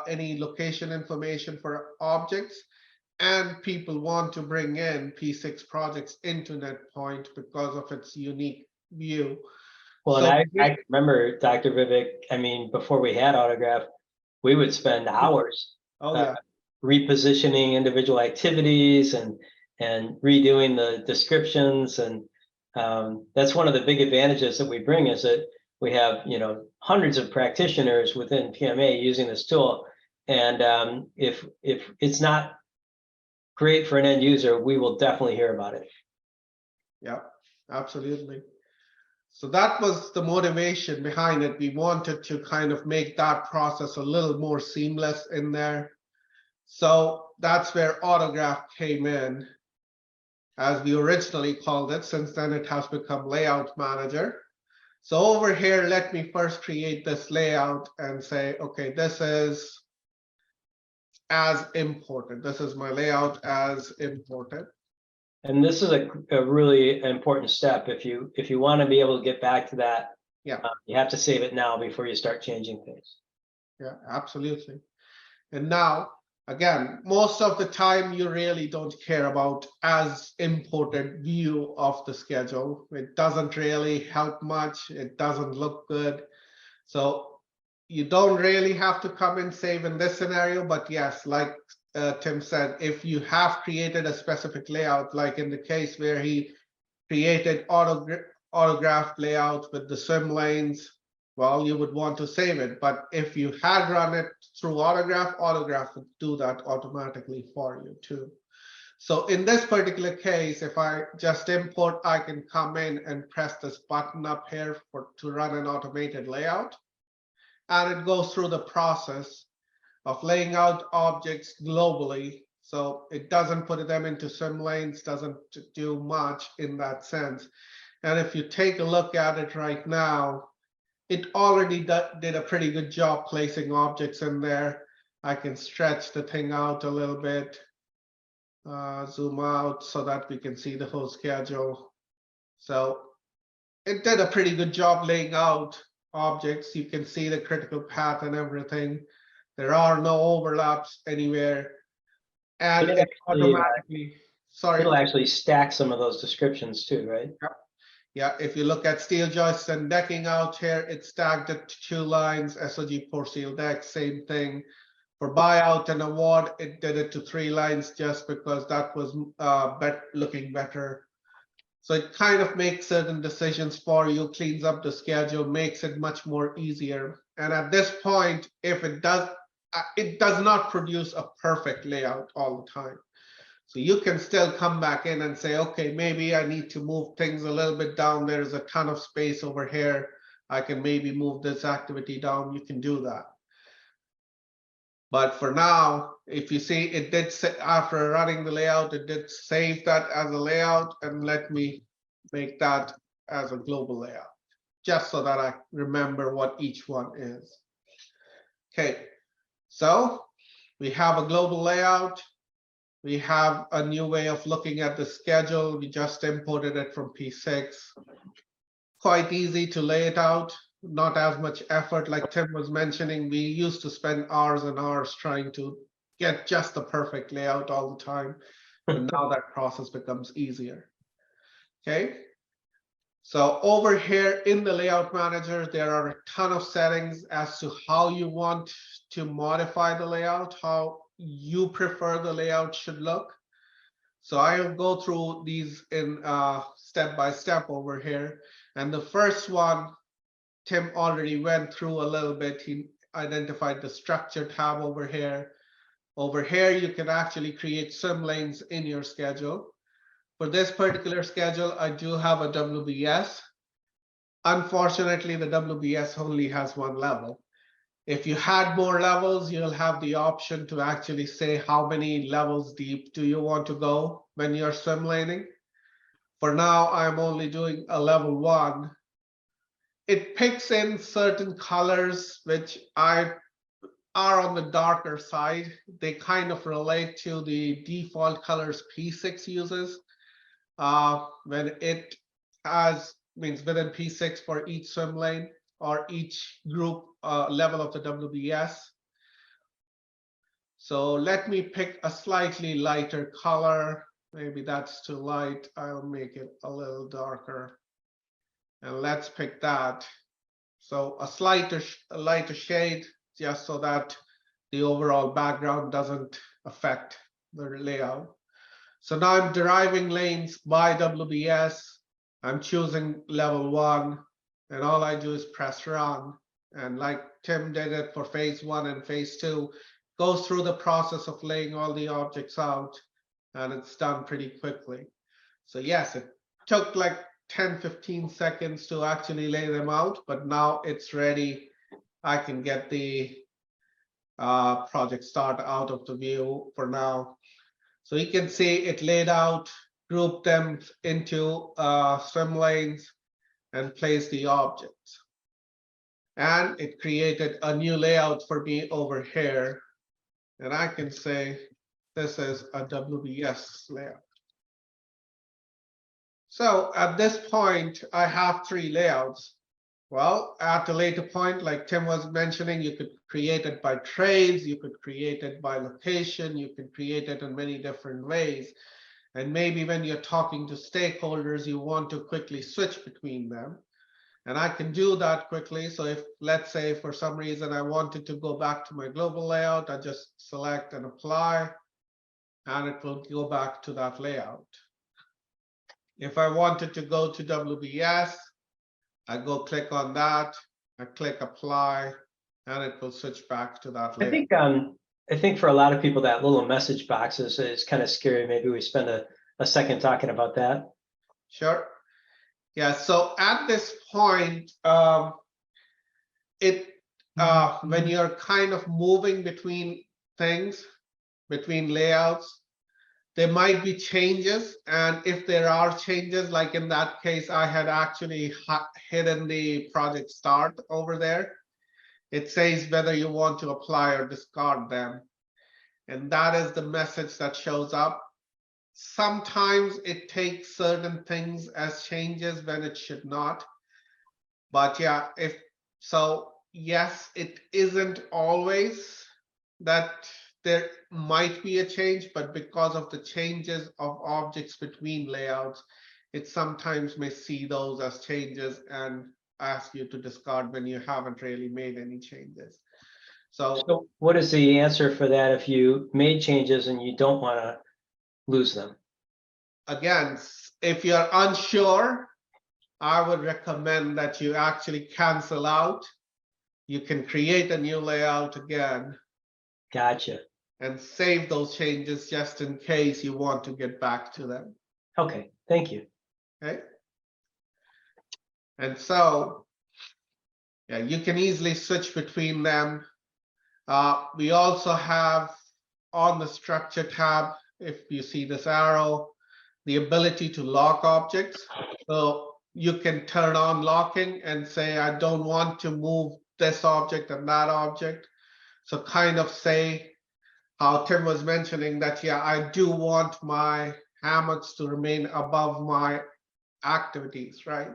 any location information for objects. And people want to bring in P6 projects into NetPoint because of its unique view. Well, So and I remember, Dr. Vivek, I mean, before we had Autograph, we would spend hours repositioning individual activities and redoing the descriptions. And that's one of the big advantages that we bring, is that we have, you know, hundreds of practitioners within PMA using this tool. And if it's not great for an end user, we will definitely hear about it. Yeah, absolutely. So that was the motivation behind it. We wanted to kind of make that process a little more seamless in there. So that's where Autograph came in, as we originally called it. Since then, it has become Layout Manager. So over here, let me first create this layout and say, okay, this is as imported. This is my layout as imported. And this is a really important step. If you want to be able to get back to that, you have to save it now before you start changing things. Yeah, absolutely. And now, again, most of the time you really don't care about as imported view of the schedule. It doesn't really help much. It doesn't look good. So you don't really have to come and save in this scenario, but yes, like Tim said, if you have created a specific layout, like in the case where he created autograph layout with the swim lanes, well, you would want to save it. But if you had run it through autograph would do that automatically for you too. So in this particular case, if I just import, I can come in and press this button up here to run an automated layout. And it goes through the process of laying out objects globally. So it doesn't put them into swim lanes, doesn't do much in that sense. And if you take a look at it right now, it already did a pretty good job placing objects in there. I can stretch the thing out a little bit, zoom out so that we can see the whole schedule. So it did a pretty good job laying out objects. You can see the critical path and everything. There are no overlaps anywhere. And it automatically, sorry. It'll actually stack some of those descriptions too, right? Yeah, if you look at steel joists and decking out here, it's stacked at 2 lines, SOG pour seal deck, same thing. For buyout and award, it did it to 3 lines just because that was looking better. So it kind of makes certain decisions for you, cleans up the schedule, makes it much more easier. And at this point, if it does not produce a perfect layout all the time. So you can still come back in and say, okay, maybe I need to move things a little bit down. There's a ton of space over here. I can maybe move this activity down. You can do that. But for now, if you see, it did say after running the layout, it did save that as a layout. And let me make that as a global layout, just so that I remember what each one is. Okay, so we have a global layout. We have a new way of looking at the schedule. We just imported it from P6. Quite easy to lay it out, not as much effort like Tim was mentioning. We used to spend hours and hours trying to get just the perfect layout all the time. And now that process becomes easier. Okay. So over here in the layout manager, there are a ton of settings as to how you want to modify the layout, how you prefer the layout should look. So I'll go through these in step by step over here. And the first one, Tim already went through a little bit. He identified the structure tab over here. Over here, you can actually create swim lanes in your schedule. For this particular schedule, I do have a WBS. Unfortunately, the WBS only has 1 level. If you had more levels, you'll have the option to actually say how many levels deep do you want to go when you're swim laning. For now, I'm only doing a level 1. It picks in certain colors which are on the darker side. They kind of relate to the default colors P6 uses. When it means within P6 for each swim lane or each group level of the WBS. So let me pick a slightly lighter color. Maybe that's too light. I'll make it a little darker. And let's pick that. So a lighter shade, just so that the overall background doesn't affect the layout. So now I'm deriving lanes by WBS. I'm choosing level 1, and all I do is press run. And like Tim did it for phase 1 and phase 2, goes through the process of laying all the objects out, and it's done pretty quickly. So yes, it took like 10-15 seconds to actually lay them out, but now it's ready. I can get the project start out of the view for now. So you can see it laid out, grouped them into swim lanes, and placed the objects. And it created a new layout for me over here. And I can say this is a WBS layout. So at this point, I have 3 layouts. Well, at a later point, like Tim was mentioning, you could create it by trades, you could create it by location, you can create it in many different ways. And maybe when you're talking to stakeholders, you want to quickly switch between them. And I can do that quickly. So if, let's say, for some reason I wanted to go back to my global layout, I just select and apply, and it will go back to that layout. If I wanted to go to WBS, I go click on that, I click apply, and it will switch back to that layout. I think for a lot of people, that little message box is kind of scary. Maybe we spend a second talking about that. Sure. Yeah, so at this point, when you're kind of moving between things, between layouts, there might be changes. And if there are changes, like in that case, I had actually hidden the project start over there. It says whether you want to apply or discard them. And that is the message that shows up. Sometimes it takes certain things as changes when it should not. But yeah, if so, yes, it isn't always that there might be a change, but because of the changes of objects between layouts, it sometimes may see those as changes and ask you to discard when you haven't really made any changes. So what is the answer for that if you made changes and you don't want to lose them? Again, if you're unsure, I would recommend that you actually cancel out. You can create a new layout again. Gotcha. And save those changes just in case you want to get back to them. Okay, thank you. Okay. And so, yeah, you can easily switch between them. We also have on the structure tab, if you see this arrow, the ability to lock objects. So you can turn on locking and say, I don't want to move this object and that object. So kind of say how Tim was mentioning that, yeah, I do want my hammocks to remain above my activities, right?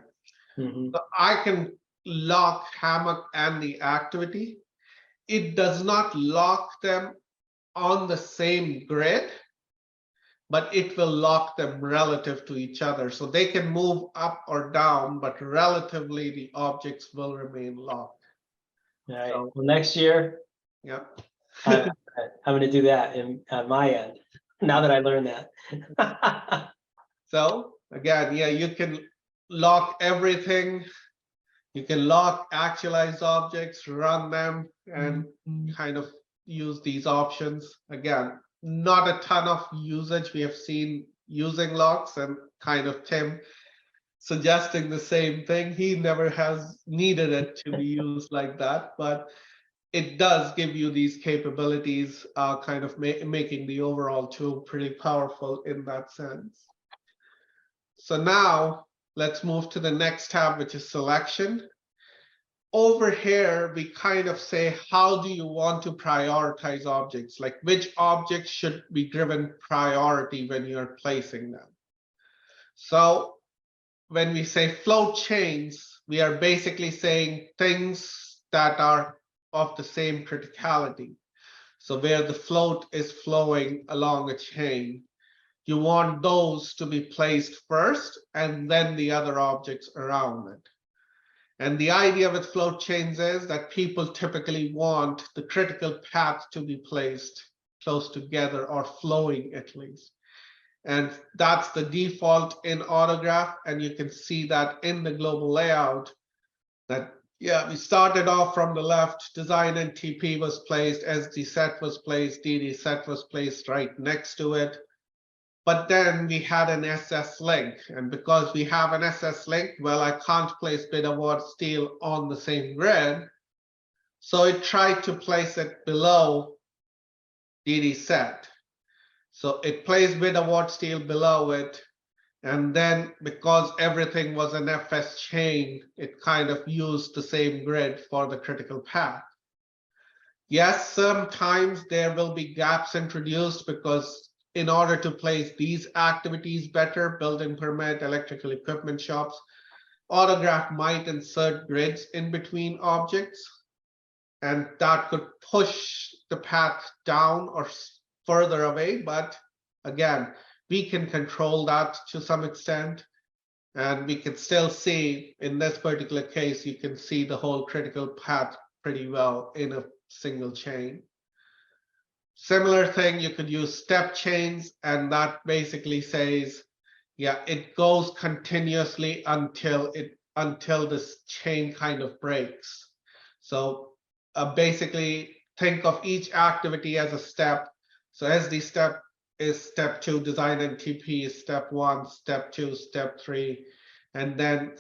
Mhm. So I can lock hammock and the activity. It does not lock them on the same grid, but it will lock them relative to each other. So they can move up or down, but relatively the objects will remain locked. All right. So, Well, next year, yeah. I'm going to do that on my end. Now that I learned that. So again, yeah, you can lock everything. You can lock actualized objects, run them, and kind of use these options. Again, not a ton of usage. We have seen using locks, and kind of Tim suggesting the same thing. He never has needed it to be used like that, but it does give you these capabilities, kind of making the overall tool pretty powerful in that sense. So now let's move to the next tab, which is selection. Over here, we kind of say, how do you want to prioritize objects? Like which objects should be given priority when you're placing them? So when we say float chains, we are basically saying things that are of the same criticality. So where the float is flowing along a chain, you want those to be placed first and then the other objects around it. And the idea with float chains is that people typically want the critical path to be placed close together or flowing at least. And that's the default in Autograph. And you can see that in the global layout that, yeah, we started off from the left, design NTP was placed, SD set was placed, DD set was placed right next to it. But then we had an SS link, and because we have an SS link, well, I can't place bid award steel on the same grid. So it tried to place it below DD set. So it placed bid award steel below it. And then because everything was an FS chain, it kind of used the same grid for the critical path. Yes, sometimes there will be gaps introduced because in order to place these activities better, building permit, electrical equipment shops, Autograph might insert grids in between objects, and that could push the path down or further away. But again, we can control that to some extent. And we can still see in this particular case, you can see the whole critical path pretty well in a single chain. Similar thing, you could use step chains, and that basically says, yeah, it goes continuously until this chain kind of breaks. So basically think of each activity as a step. So SD step is step 2, design NTP is step 1, step 2, step 3, and then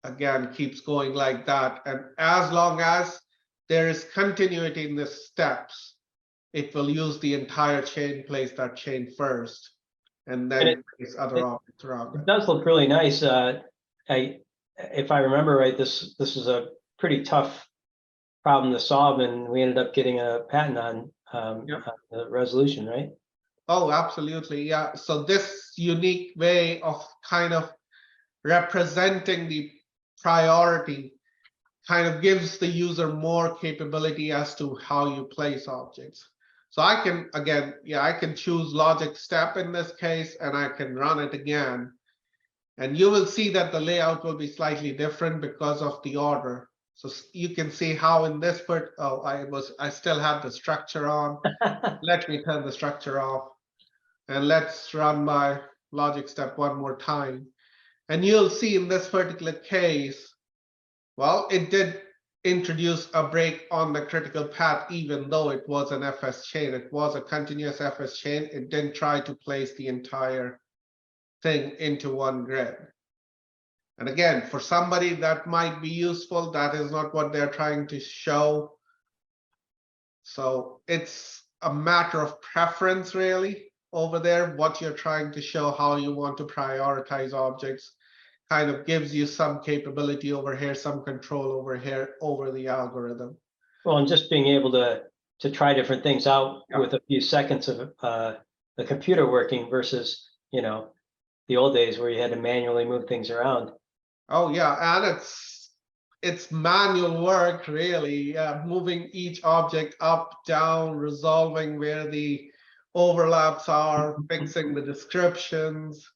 again keeps going like that. And as long as there is continuity in the steps, it will use the entire chain, place that chain first, and then place other objects around It it. does look really nice. If I remember right, this is a pretty tough problem to solve, and we ended up getting a patent on on the resolution, right? Oh, absolutely. Yeah. So this unique way of kind of representing the priority kind of gives the user more capability as to how you place objects. So I can, again, yeah, I can choose logic step in this case, and I can run it again. And you will see that the layout will be slightly different because of the order. So you can see how in this part, oh, I still have the structure on. Let me turn the structure off. And let's run my logic step one more time. And you'll see in this particular case, well, it did introduce a break on the critical path, even though it was an FS chain. It was a continuous FS chain. It didn't try to place the entire thing into one grid. And again, for somebody that might be useful, that is not what they're trying to show. So it's a matter of preference, really, over there, what you're trying to show, how you want to prioritize objects, kind of gives you some capability over here, some control over here, over the algorithm. Well, and just being able to try different things out with a few seconds of the computer working versus, the old days where you had to manually move things around. Oh yeah, and it's manual work, really, moving each object up, down, resolving where the overlaps are, fixing the descriptions,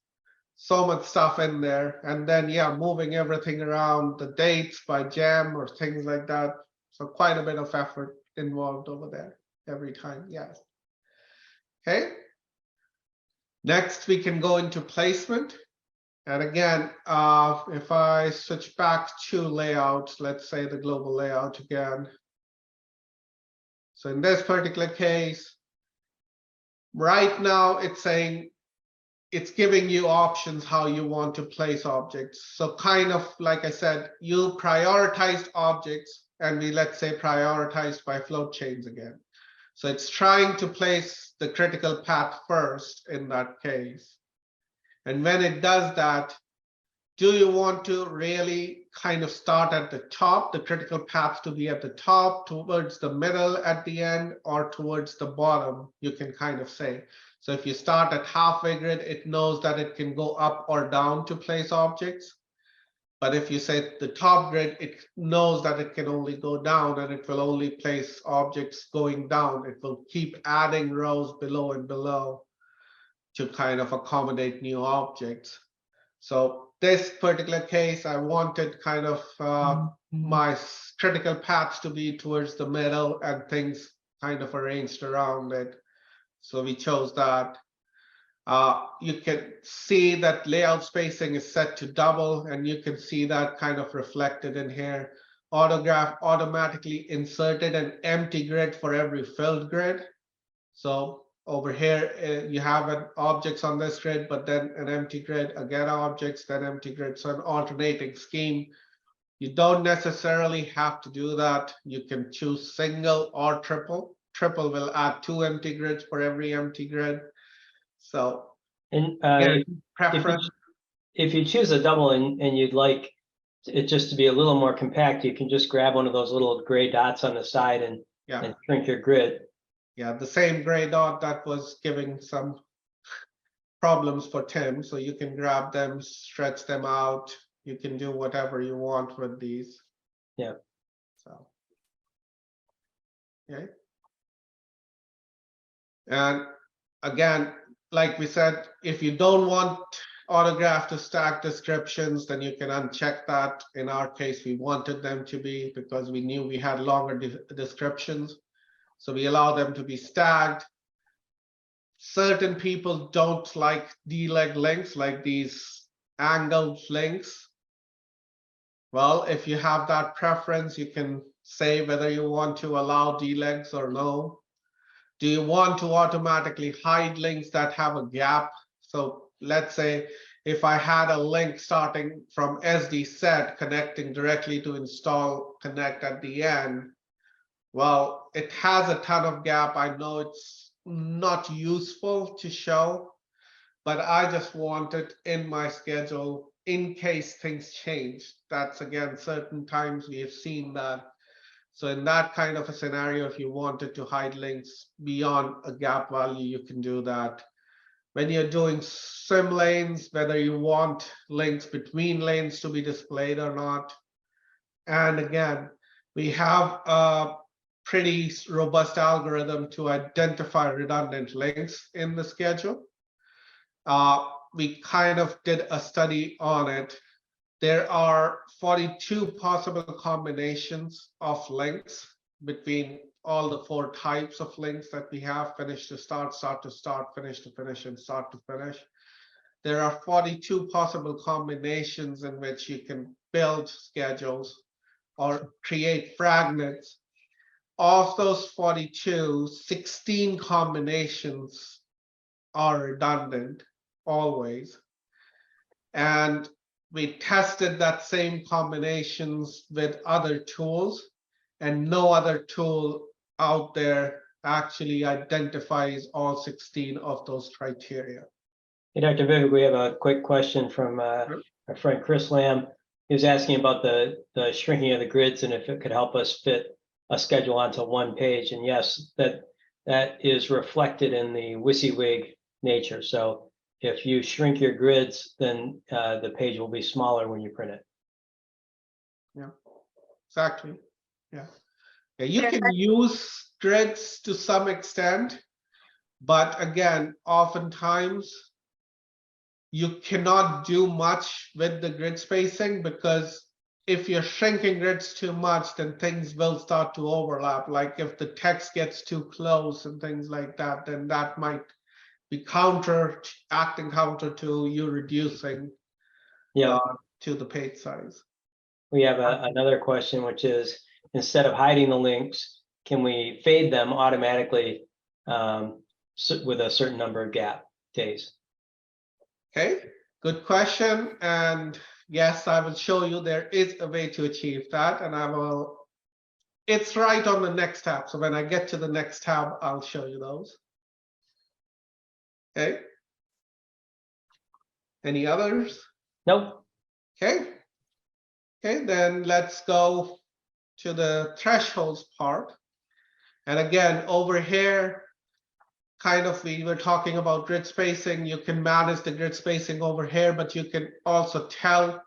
so much stuff in there. And then, yeah, moving everything around, the dates by gem or things like that. So quite a bit of effort involved over there every time, yes. Okay. Next, we can go into placement. And again, if I switch back to layout, let's say the global layout again. So in this particular case, right now it's saying it's giving you options how you want to place objects. So kind of like I said, you prioritized objects, and we let's say prioritized by float chains again. So it's trying to place the critical path first in that case. And when it does that, do you want to really kind of start at the top, the critical path to be at the top, towards the middle at the end, or towards the bottom, you can kind of say. So if you start at halfway grid, it knows that it can go up or down to place objects. But if you say the top grid, it knows that it can only go down, and it will only place objects going down. It will keep adding rows below and below to kind of accommodate new objects. So this particular case, I wanted kind of my critical paths to be towards the middle and things kind of arranged around it. So we chose that. You can see that layout spacing is set to double, and you can see that kind of reflected in here. Autograph automatically inserted an empty grid for every filled grid. So over here, you have an objects on this grid, but then an empty grid, again objects, then empty grid. So an alternating scheme. You don't necessarily have to do that. You can choose single or triple. Triple will add 2 empty grids for every empty grid. So And preference. if you choose a double and you'd like it just to be a little more compact, you can just grab one of those little gray dots on the side and shrink your grid. Yeah, the same gray dot that was giving some problems for Tim. So you can grab them, stretch them out. You can do whatever you want with these. Yeah. So, okay. And again, like we said, if you don't want autograph to stack descriptions, then you can uncheck that. In our case, we wanted them to be because we knew we had longer descriptions. So we allow them to be stacked. Certain people don't like D-leg links, like these angled links. Well, if you have that preference, you can say whether you want to allow D-legs or no. Do you want to automatically hide links that have a gap? So let's say if I had a link starting from SD set connecting directly to install connect at the end, well, it has a ton of gap. I know it's not useful to show, but I just want it in my schedule in case things change. That's again, certain times we have seen that. So in that kind of a scenario, if you wanted to hide links beyond a gap value, you can do that. When you're doing swim lanes, whether you want links between lanes to be displayed or not. And again, we have a pretty robust algorithm to identify redundant links in the schedule. We kind of did a study on it. There are 42 possible combinations of links between all the 4 types of links that we have: finish to start, start to start, finish to finish, and start to finish. There are 42 possible combinations in which you can build schedules or create fragments. Of those 42, 16 combinations are redundant always. And we tested that same combinations with other tools, and no other tool out there actually identifies all 16 of those criteria. Hey, Dr. Vivek, we have a quick question from our friend Chris Lamb. He was asking about the shrinking of the grids and if it could help us fit a schedule onto one page. And yes, that is reflected in the WYSIWYG nature. So if you shrink your grids, then the page will be smaller when you print it. Yeah, exactly. Yeah. You can use grids to some extent, but again, oftentimes you cannot do much with the grid spacing, because if you're shrinking grids too much, then things will start to overlap. Like if the text gets too close and things like that, then that might be acting counter to you reducing to the page size. We have another question, which is, instead of hiding the links, can we fade them automatically with a certain number of gap days? Okay, good question. And yes, I will show you there is a way to achieve that, and it's right on the next tab. So when I get to the next tab, I'll show you those. Okay. Any others? Nope. Okay. Okay, then let's go to the thresholds part. And again, over here, kind of, we were talking about grid spacing. You can manage the grid spacing over here, but you can also tell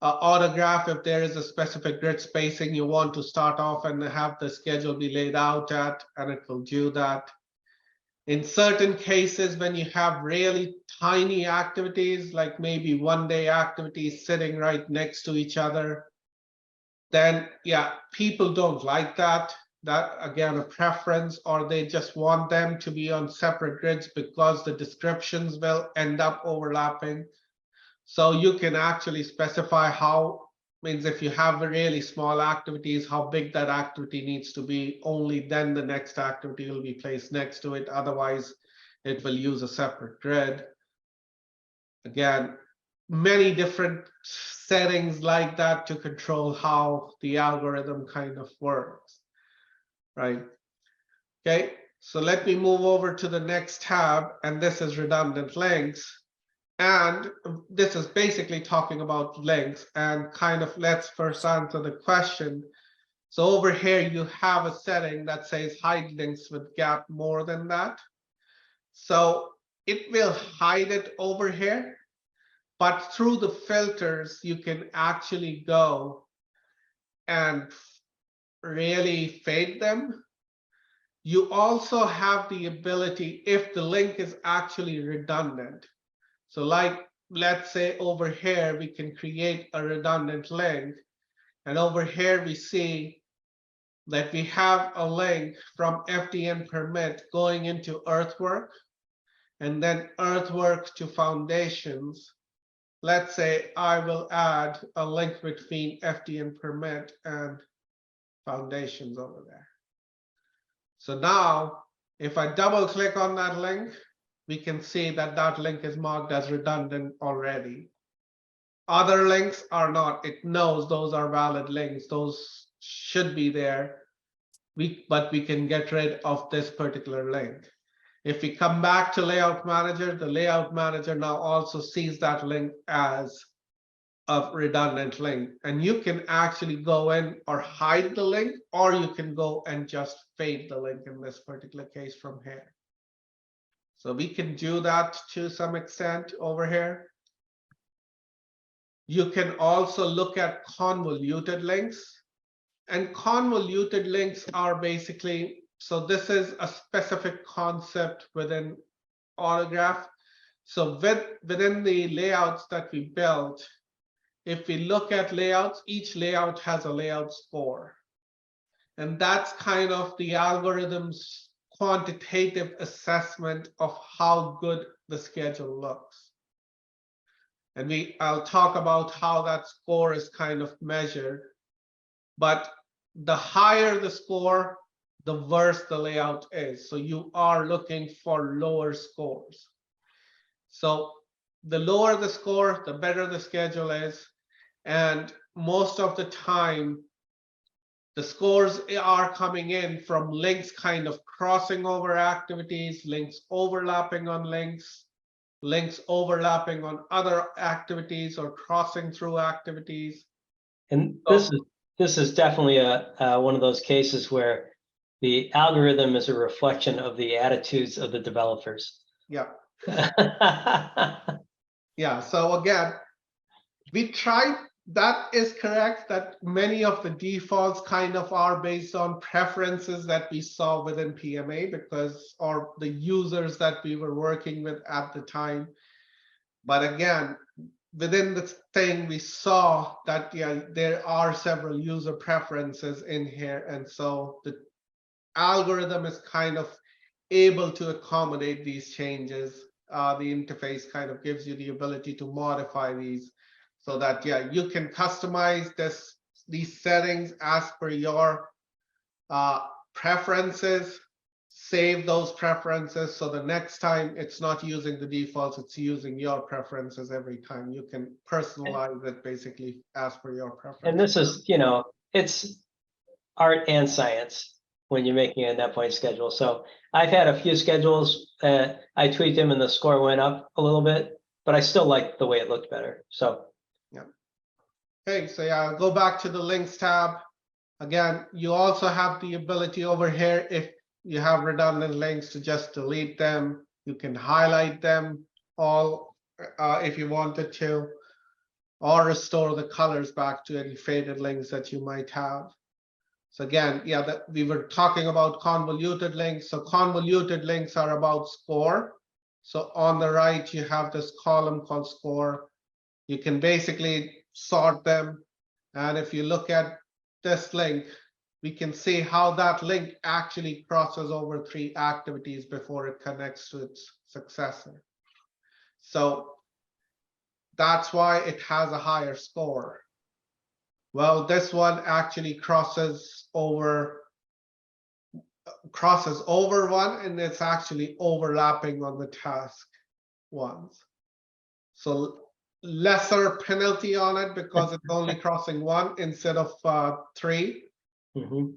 autograph if there is a specific grid spacing you want to start off and have the schedule be laid out at, and it will do that. In certain cases, when you have really tiny activities, like maybe one-day activities sitting right next to each other, then yeah, people don't like that. That again, a preference, or they just want them to be on separate grids because the descriptions will end up overlapping. So you can actually specify means if you have really small activities, how big that activity needs to be. Only then the next activity will be placed next to it. Otherwise, it will use a separate grid. Again, many different settings like that to control how the algorithm kind of works, right? Okay, so let me move over to the next tab, and this is redundant links. And this is basically talking about links, and kind of let's first answer the question. So over here, you have a setting that says hide links with gap more than that. So it will hide it over here, but through the filters, you can actually go and really fade them. You also have the ability, if the link is actually redundant. So like let's say over here, we can create a redundant link. And over here, we see that we have a link from FDN permit going into earthwork, and then earthwork to foundations. Let's say I will add a link between FDN permit and foundations over there. So now, if I double click on that link, we can see that that link is marked as redundant already. Other links are not. It knows those are valid links. Those should be there. But we can get rid of this particular link. If we come back to Layout Manager, the Layout Manager now also sees that link as a redundant link. And you can actually go in or hide the link, or you can go and just fade the link in this particular case from here. So we can do that to some extent over here. You can also look at convoluted links. And convoluted links are basically, so this is a specific concept within Autograph. So within the layouts that we built, if we look at layouts, each layout has a layout score. And that's kind of the algorithm's quantitative assessment of how good the schedule looks. And I'll talk about how that score is kind of measured. But the higher the score, the worse the layout is. So you are looking for lower scores. So the lower the score, the better the schedule is. And most of the time, the scores are coming in from links kind of crossing over activities, links overlapping on links, links overlapping on other activities or crossing through activities. And this is definitely one of those cases where the algorithm is a reflection of the attitudes of the developers. Yeah. Yeah. So again, we tried. That is correct, that many of the defaults kind of are based on preferences that we saw within PMA because, or the users that we were working with at the time. But again, within the thing, we saw that, yeah, there are several user preferences in here. And so the algorithm is kind of able to accommodate these changes. The interface kind of gives you the ability to modify these so that, yeah, you can customize these settings as per your preferences, save those preferences. So the next time it's not using the defaults, it's using your preferences every time. You can personalize it basically as per your preference. And this is, it's art and science when you're making a NetPoint schedule. So I've had a few schedules, I tweaked them and the score went up a little bit, but I still like the way it looked better. So. Yeah. Okay, so yeah, go back to the links tab. Again, you also have the ability over here, if you have redundant links, to just delete them. You can highlight them all if you wanted to, or restore the colors back to any faded links that you might have. So again, yeah, that we were talking about convoluted links. So convoluted links are about score. So on the right, you have this column called score. You can basically sort them. And if you look at this link, we can see how that link actually crosses over 3 activities before it connects to its successor. So that's why it has a higher score. Well, this one actually crosses over one, and it's actually overlapping on the task ones. So lesser penalty on it because it's only crossing 1 instead of 3.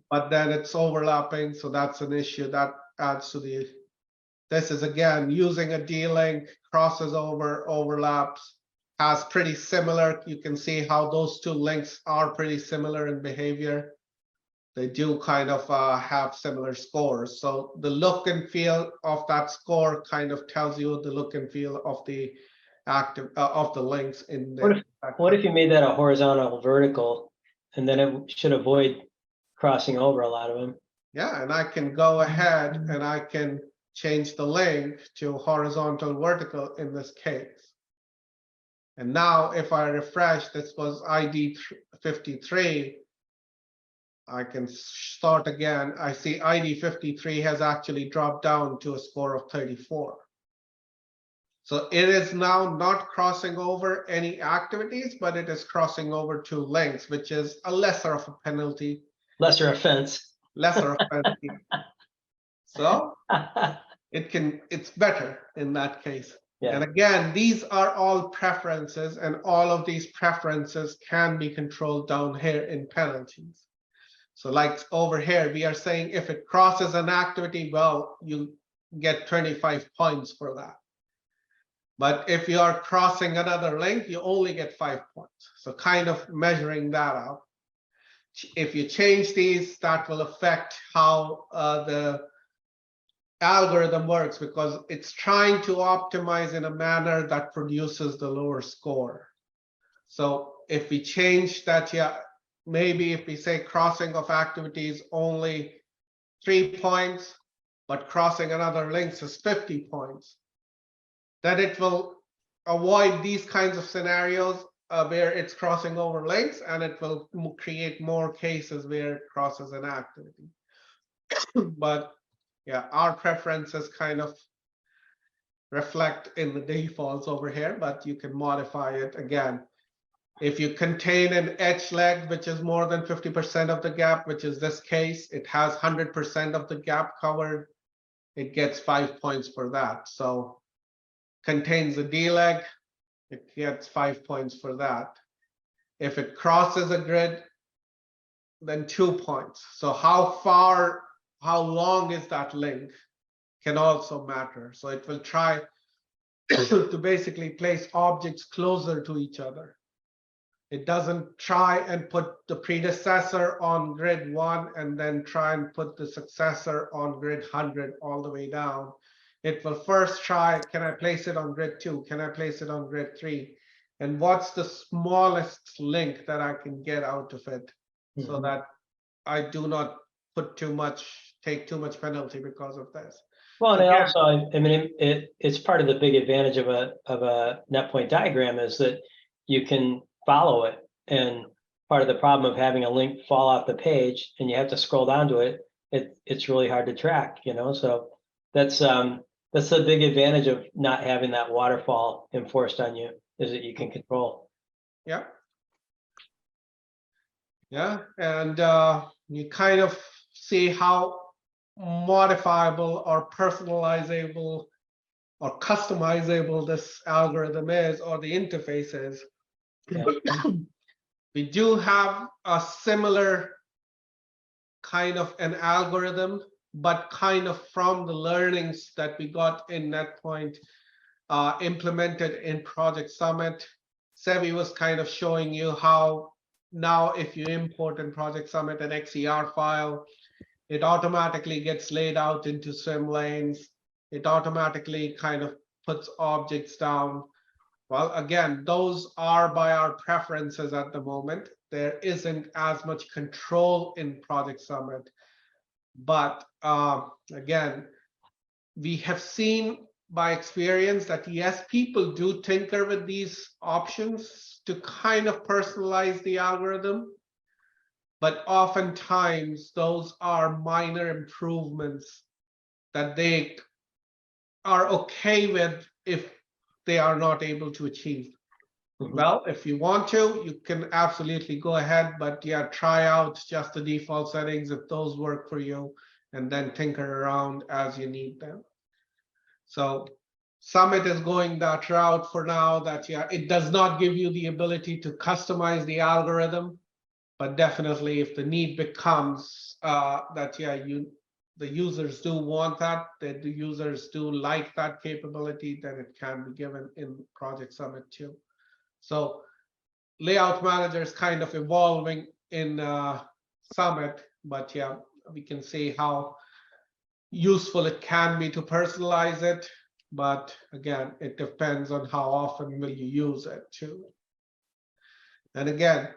But then it's overlapping, so that's an issue that adds to the. This is again using a D-link, crosses over, overlaps, has pretty similar. You can see how those 2 links are pretty similar in behavior. They do kind of have similar scores. So the look and feel of that score kind of tells you the look and feel of the active of the links in there. What if you made that a horizontal vertical, and then it should avoid crossing over a lot of them? Yeah, and I can go ahead and I can change the link to horizontal vertical in this case. And now if I refresh, this was ID 53. I can start again. I see ID 53 has actually dropped down to a score of 34. So it is now not crossing over any activities, but it is crossing over to links, which is a lesser of a penalty, Lesser offense. lesser of penalty. So it's better in that case. Yeah. And again, these are all preferences, and all of these preferences can be controlled down here in penalties. So like over here, we are saying if it crosses an activity, well, you get 25 points for that. But if you are crossing another link, you only get 5 points. So kind of measuring that out. If you change these, that will affect how the algorithm works, because it's trying to optimize in a manner that produces the lower score. So if we change that, yeah, maybe if we say crossing of activities only 3 points, but crossing another links is 50 points, then it will avoid these kinds of scenarios where it's crossing over links, and it will create more cases where it crosses an activity. But yeah, our preferences kind of reflect in the defaults over here, but you can modify it again. If you contain an edge leg, which is more than 50% of the gap, which is this case, it has 100% of the gap covered, it gets 5 points for that. So contains a D leg, it gets 5 points for that. If it crosses a grid, then 2 points. So how long is that link can also matter. So it will try to basically place objects closer to each other. It doesn't try and put the predecessor on grid 1 and then try and put the successor on grid 100 all the way down. It will first try, can I place it on grid 2? Can I place it on grid 3? And what's the smallest link that I can get out of it, so that I do not take too much penalty because of this. Well, and also, I mean, it's part of the big advantage of a NetPoint diagram is that you can follow it. And part of the problem of having a link fall off the page and you have to scroll down to it, it's really hard to track, you know. So that's the big advantage of not having that waterfall enforced on you, is that you can control. Yeah. Yeah, and you kind of see how modifiable or personalizable or customizable this algorithm is, or the interface is. Yeah. We do have a similar kind of an algorithm, but kind of from the learnings that we got in NetPoint, implemented in Project Summit. Sevi was kind of showing you how now if you import in Project Summit an XER file, it automatically gets laid out into swimlanes. It automatically kind of puts objects down. Well, again, those are by our preferences at the moment. There isn't as much control in Project Summit. But again, we have seen by experience that yes, people do tinker with these options to kind of personalize the algorithm, but oftentimes those are minor improvements that they are okay with if they are not able to achieve. Well, if you want to, you can absolutely go ahead, but yeah, try out just the default settings if those work for you, and then tinker around as you need them. So Summit is going that route for now, that yeah, it does not give you the ability to customize the algorithm, but definitely if the need becomes that yeah, the users do want that, the users do like that capability, then it can be given in Project Summit too. So Layout Manager is kind of evolving in Summit, but yeah, we can see how useful it can be to personalize it. But again, it depends on how often will you use it too. And again,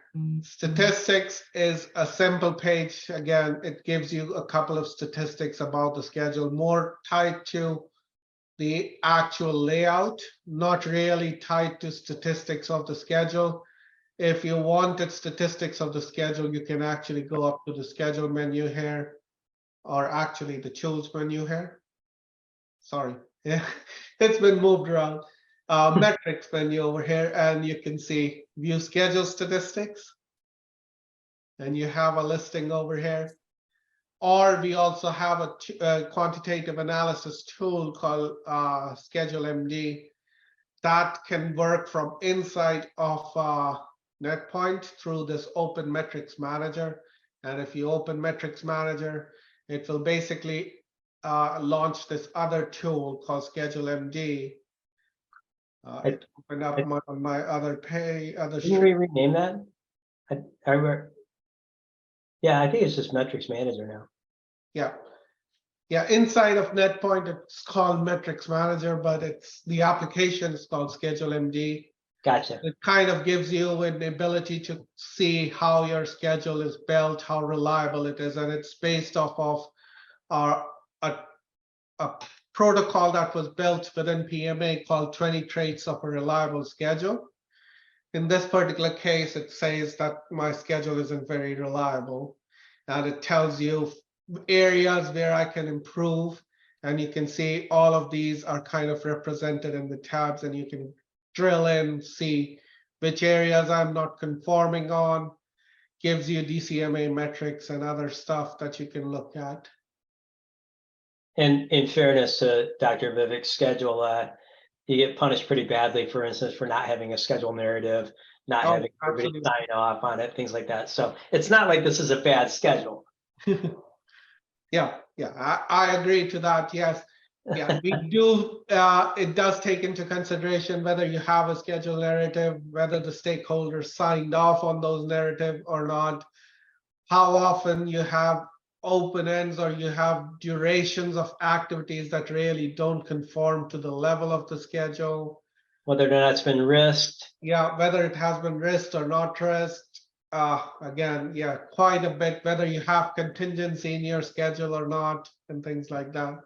statistics is a simple page. Again, it gives you a couple of statistics about the schedule, more tied to the actual layout, not really tied to statistics of the schedule. If you wanted statistics of the schedule, you can actually go up to the schedule menu here, or actually the tools menu here. Sorry, yeah, it's been moved around. Metrics menu over here, and you can see view schedule statistics. And you have a listing over here. Or we also have a quantitative analysis tool called Schedule MD that can work from inside of NetPoint through this Open Metrics Manager. And if you open Metrics Manager, it will basically launch this other tool called Schedule MD. It opened up on my other page. Can we rename that? Yeah, I think it's just Metrics Manager now. Yeah, inside of NetPoint, it's called Metrics Manager, but it's the application is called Schedule MD. Gotcha. It kind of gives you an ability to see how your schedule is built, how reliable it is, and it's based off of a protocol that was built within PMA called 20 Traits of a Reliable Schedule. In this particular case, it says that my schedule isn't very reliable, and it tells you areas where I can improve, and you can see all of these are kind of represented in the tabs, and you can drill in, see which areas I'm not conforming on, gives you DCMA metrics and other stuff that you can look at. And in fairness to Dr. Vivek's schedule, you get punished pretty badly, for instance, for not having a schedule narrative, not having everybody sign off on it, things like that. So it's not like this is a bad schedule. Yeah, I agree to that. Yes, yeah, we do. It does take into consideration whether you have a schedule narrative, whether the stakeholders signed off on those narrative or not, how often you have open ends or you have durations of activities that really don't conform to the level of the schedule. Whether or not it's been risked. Yeah, whether it has been risked or not risked. Again, yeah, quite a bit, whether you have contingency in your schedule or not, and things like that.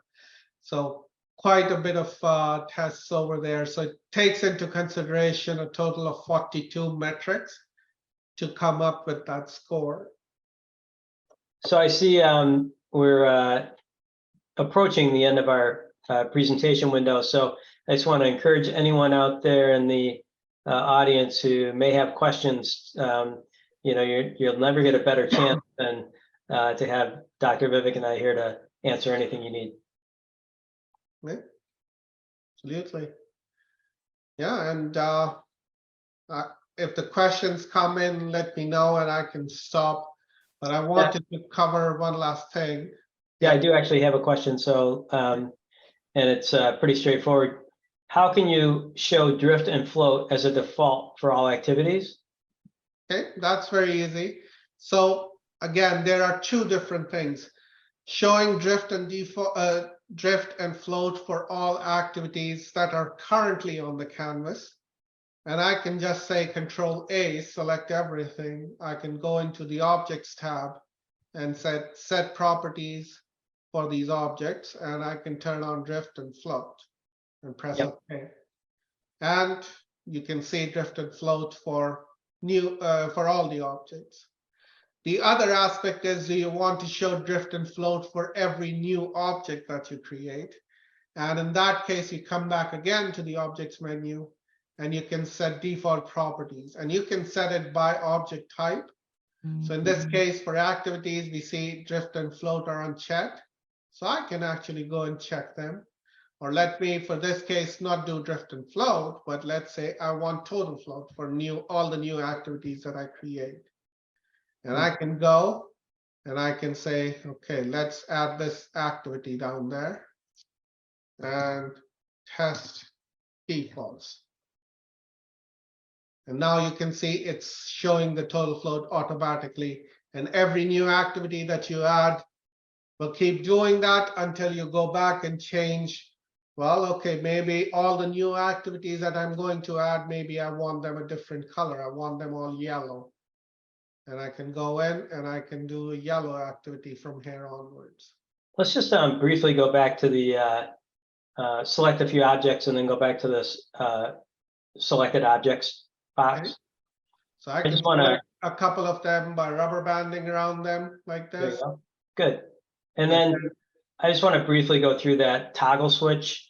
So quite a bit of tests over there. So it takes into consideration a total of 42 metrics to come up with that score. So I see we're approaching the end of our presentation window. So I just want to encourage anyone out there in the audience who may have questions. You'll never get a better chance than to have Dr. Vivek and I here to answer anything you need. Yeah, absolutely. Yeah, and if the questions come in, let me know and I can stop. But I wanted to cover one last thing. Yeah, I do actually have a question. So, and it's pretty straightforward. How can you show drift and float as a default for all activities? Okay, that's very easy. So again, there are two different things. Showing drift and float for all activities that are currently on the canvas. And I can just say Control A, select everything. I can go into the Objects tab and set properties for these objects, and I can turn on drift and float and press OK. And you can see drift and float for all the objects. The other aspect is, do you want to show drift and float for every new object that you create? And in that case, you come back again to the Objects menu, and you can set default properties, and you can set it by object type. So in this case, for activities, we see drift and float are unchecked. So I can actually go and check them. Or let me, for this case, not do drift and float, but let's say I want total float for all the new activities that I create. And I can go and I can say, okay, let's add this activity down there and test defaults. And now you can see it's showing the total float automatically. And every new activity that you add will keep doing that until you go back and change. Well, okay, maybe all the new activities that I'm going to add, maybe I want them a different color. I want them all yellow. And I can go in and I can do a yellow activity from here onwards. Let's just briefly go back to the select a few objects and then go back to this selected objects box. Okay. So I I can just wanna- select a couple of them by rubber banding around them like There you this. go. Good. And And then I just want to briefly go through that toggle switch.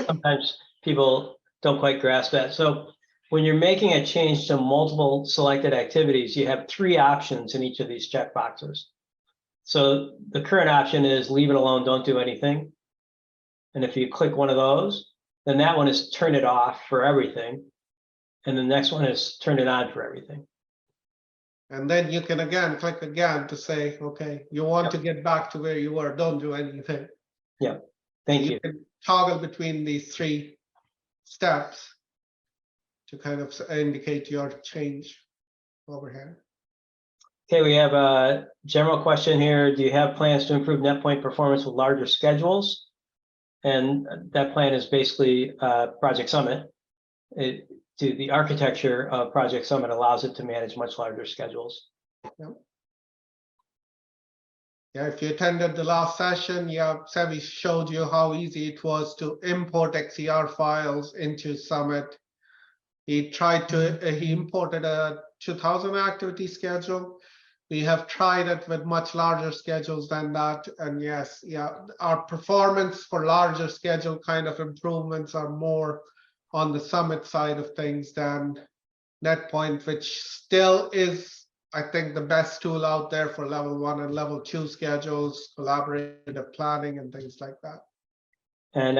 Sometimes people don't quite grasp that. So when you're making a change to multiple selected activities, you have 3 options in each of these checkboxes. So the current option is leave it alone, don't do anything. And if you click one of those, then that one is turn it off for everything. And the next one is turn it on for everything. And then you can again click again to say, okay, you want to get back to where you were, don't do anything. Thank you. Can toggle between these 3 steps to kind of indicate your change over here. Okay, we have a general question here. Do you have plans to improve NetPoint performance with larger schedules? And that plan is basically Project Summit. The architecture of Project Summit allows it to manage much larger schedules. Yeah, if you attended the last session, Sevi showed you how easy it was to import XCR files into Summit. He imported a 2000 activity schedule. We have tried it with much larger schedules than that. And yes, our performance for larger schedule kind of improvements are more on the Summit side of things than NetPoint, which still is, I think, the best tool out there for level 1 and level 2 schedules, collaborative planning and things like that. And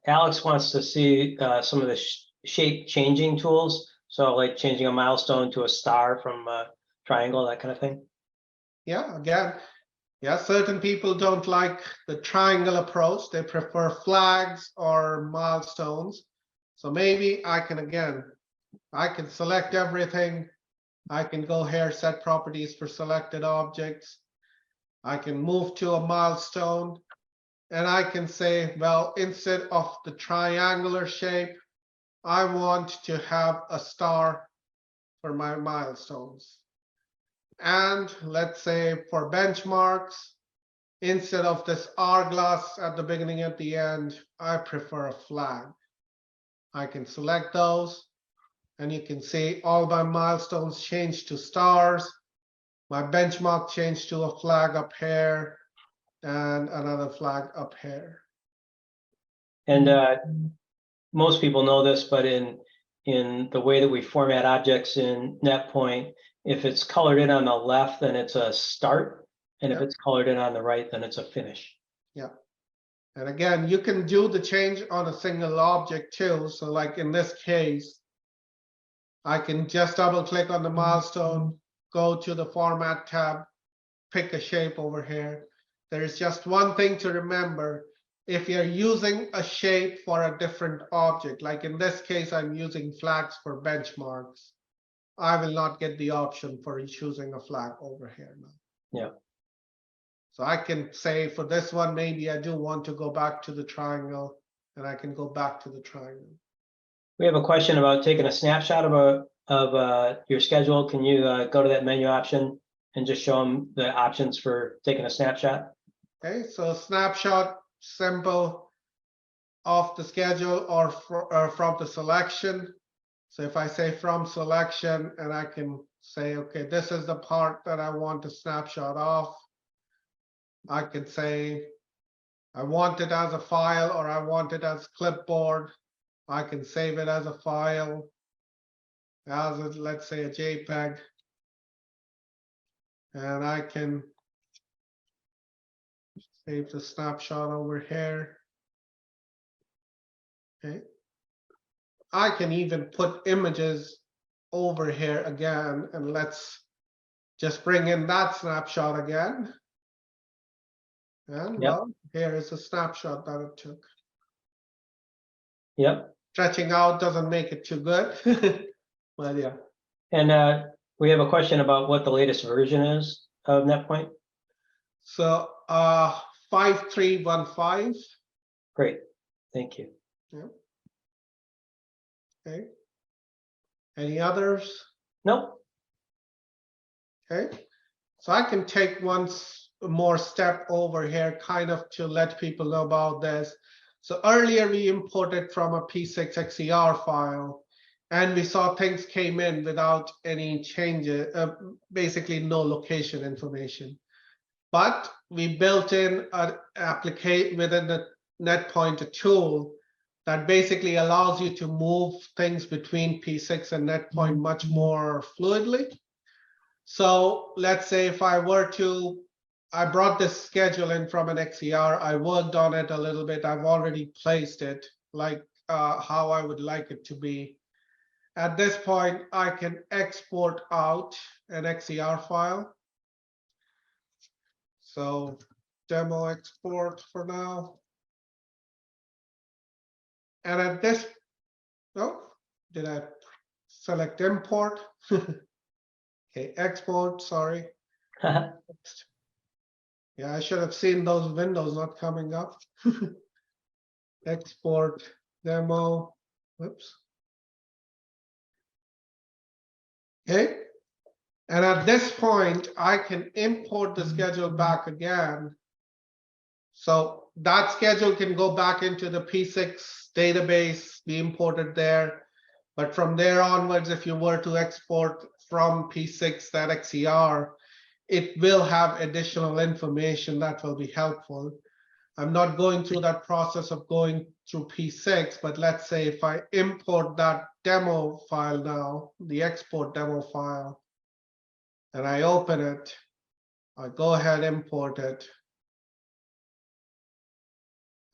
Alex wants to see some of the shape changing tools. So like changing a milestone to a star from a triangle, that kind of thing. Yeah, again, certain people don't like the triangle approach. They prefer flags or milestones. So maybe I can select everything. I can go here, set properties for selected objects. I can move to a milestone and I can say, well, instead of the triangular shape, I want to have a star for my milestones. And let's say for benchmarks, instead of this hourglass at the beginning and the end, I prefer a flag. I can select those and you can see all my milestones change to stars. My benchmark changed to a flag up here and another flag up here. And most people know this, but in the way that we format objects in NetPoint, if it's colored in on the left, then it's a start. And if it's colored in on the right, then it's a finish. Yeah. And again, you can do the change on a single object too. So like in this case, I can just double click on the milestone, go to the format tab, pick a shape over here. There is just one thing to remember. If you're using a shape for a different object, like in this case, I'm using flags for benchmarks, I will not get the option for choosing a flag over here now. Yeah. So I can say for this one, maybe I do want to go back to the triangle and I can go back to the triangle. We have a question about taking a snapshot of your schedule. Can you go to that menu option and just show them the options for taking a snapshot? Okay, so snapshot, simple, off the schedule or from the selection. So if I say from selection and I can say, okay, this is the part that I want to snapshot off. I can say I want it as a file or I want it as clipboard. I can save it as a file, as a, let's say a JPEG. And I can save the snapshot over here. Okay. I can even put images over here again, and let's just bring in that snapshot again. And well, here is a snapshot that it took. Yep. Stretching out doesn't make it too good. Well, yeah. And we have a question about what the latest version is of NetPoint. So 5315. Great, thank you. Yeah. Okay. Any others? Nope. Okay. So I can take one more step over here, kind of to let people know about this. So earlier we imported from a P6 XER file, and we saw things came in without any changes, basically no location information. But we built in an application within the NetPoint tool that basically allows you to move things between P6 and NetPoint much more fluidly. So let's say if I were to, I brought this schedule in from an XER, I worked on it a little bit, I've already placed it like how I would like it to be. At this point, I can export out an XER file. So demo export for now. And at this, oh, did I select import? Okay, export, sorry. Yeah, I should have seen those windows not coming up. Export demo, whoops. Okay, and at this point, I can import the schedule back again. So that schedule can go back into the P6 database, be imported there. But from there onwards, if you were to export from P6 that XER, it will have additional information that will be helpful. I'm not going through that process of going through P6, but let's say if I import that demo file now, the export demo file, and I open it, I go ahead, import it.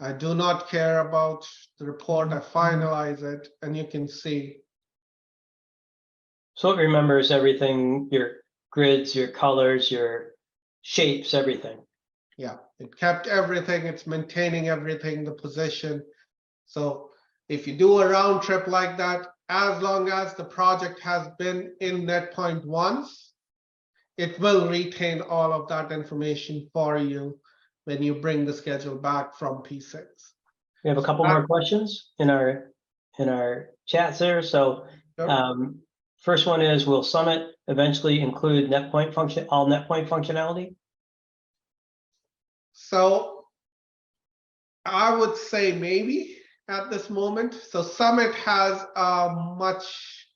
I do not care about the report, I finalize it, and you can see. So it remembers everything, your grids, your colors, your shapes, everything. Yeah, it kept everything, it's maintaining everything, the position. So if you do a round trip like that, as long as the project has been in NetPoint once, it will retain all of that information for you when you bring the schedule back from P6. We have a couple more questions in our chats there. So first one is, will Summit eventually include NetPoint function, all NetPoint functionality? So I would say maybe at this moment. So Summit has a much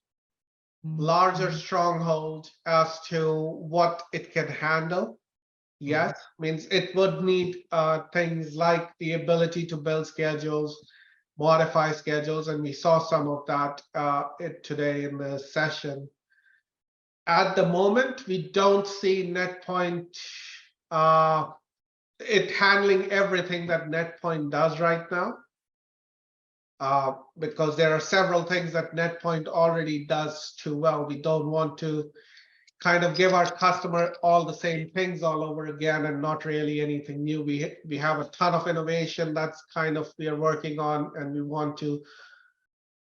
larger stronghold as to what it can handle. Yes, means it would need things like the ability to build schedules, modify schedules, and we saw some of that today in the session. At the moment, we don't see NetPoint it handling everything that NetPoint does right now, because there are several things that NetPoint already does too well. We don't want to kind of give our customer all the same things all over again and not really anything new. We have a ton of innovation that's kind of we are working on, and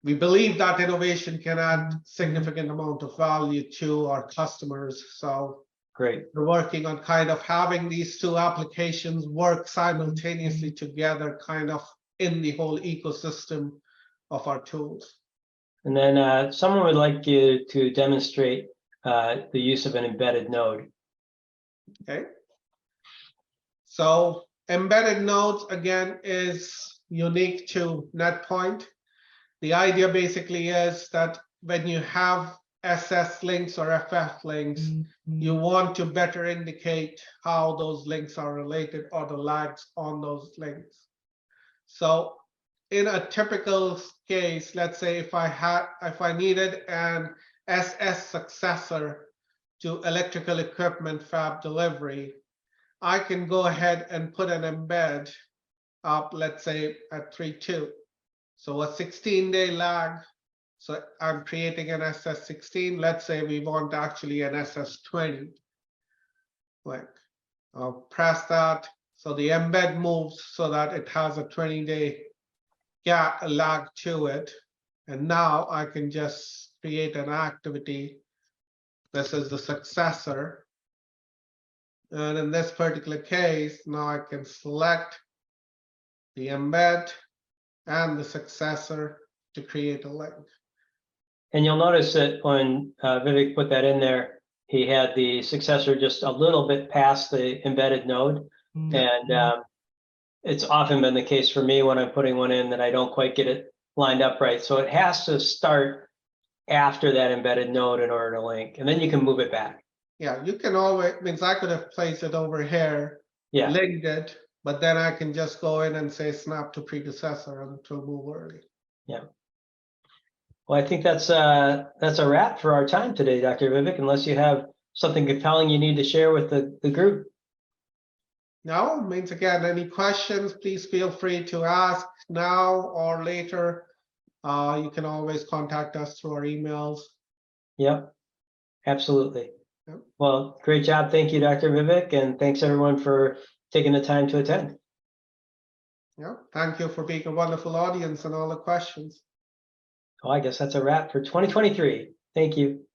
we believe that innovation can add significant amount of value to our customers. So great. We're working on kind of having these two applications work simultaneously together, kind of in the whole ecosystem of our tools. And then someone would like you to demonstrate the use of an embedded node. Okay. So embedded nodes, again, is unique to NetPoint. The idea basically is that when you have SS links or FF links, you want to better indicate how those links are related or the lags on those links. So in a typical case, let's say if I needed an SS successor to electrical equipment fab delivery, I can go ahead and put an embed up, let's say at 3.2. So a 16-day lag. So I'm creating an SS16. Let's say we want actually an SS20. Like I'll press that. So the embed moves so that it has a 20-day lag to it. And now I can just create an activity. This is the successor. And in this particular case, now I can select the embed and the successor to create a link. And you'll notice that when Vivek put that in there, he had the successor just a little bit past the embedded node. And it's often been the case for me when I'm putting one in that I don't quite get it lined up right. So it has to start after that embedded node in order to link, and then you can move it back. Yeah, you can always, means I could have placed it over here, Yeah, linked it, but then I can just go in and say snap to predecessor and to move early. well, I think that's a wrap for our time today, Dr. Vivek, unless you have something compelling you need to share with the group. No, means again, any questions, please feel free to ask now or later. You can always contact us through our emails. Yep, absolutely. Yep. Well, great job. Thank you, Dr. Vivek, and thanks everyone for taking the time to attend. Yeah, thank you for being a wonderful audience and all the questions. Oh, I guess that's a wrap for 2023. Thank you.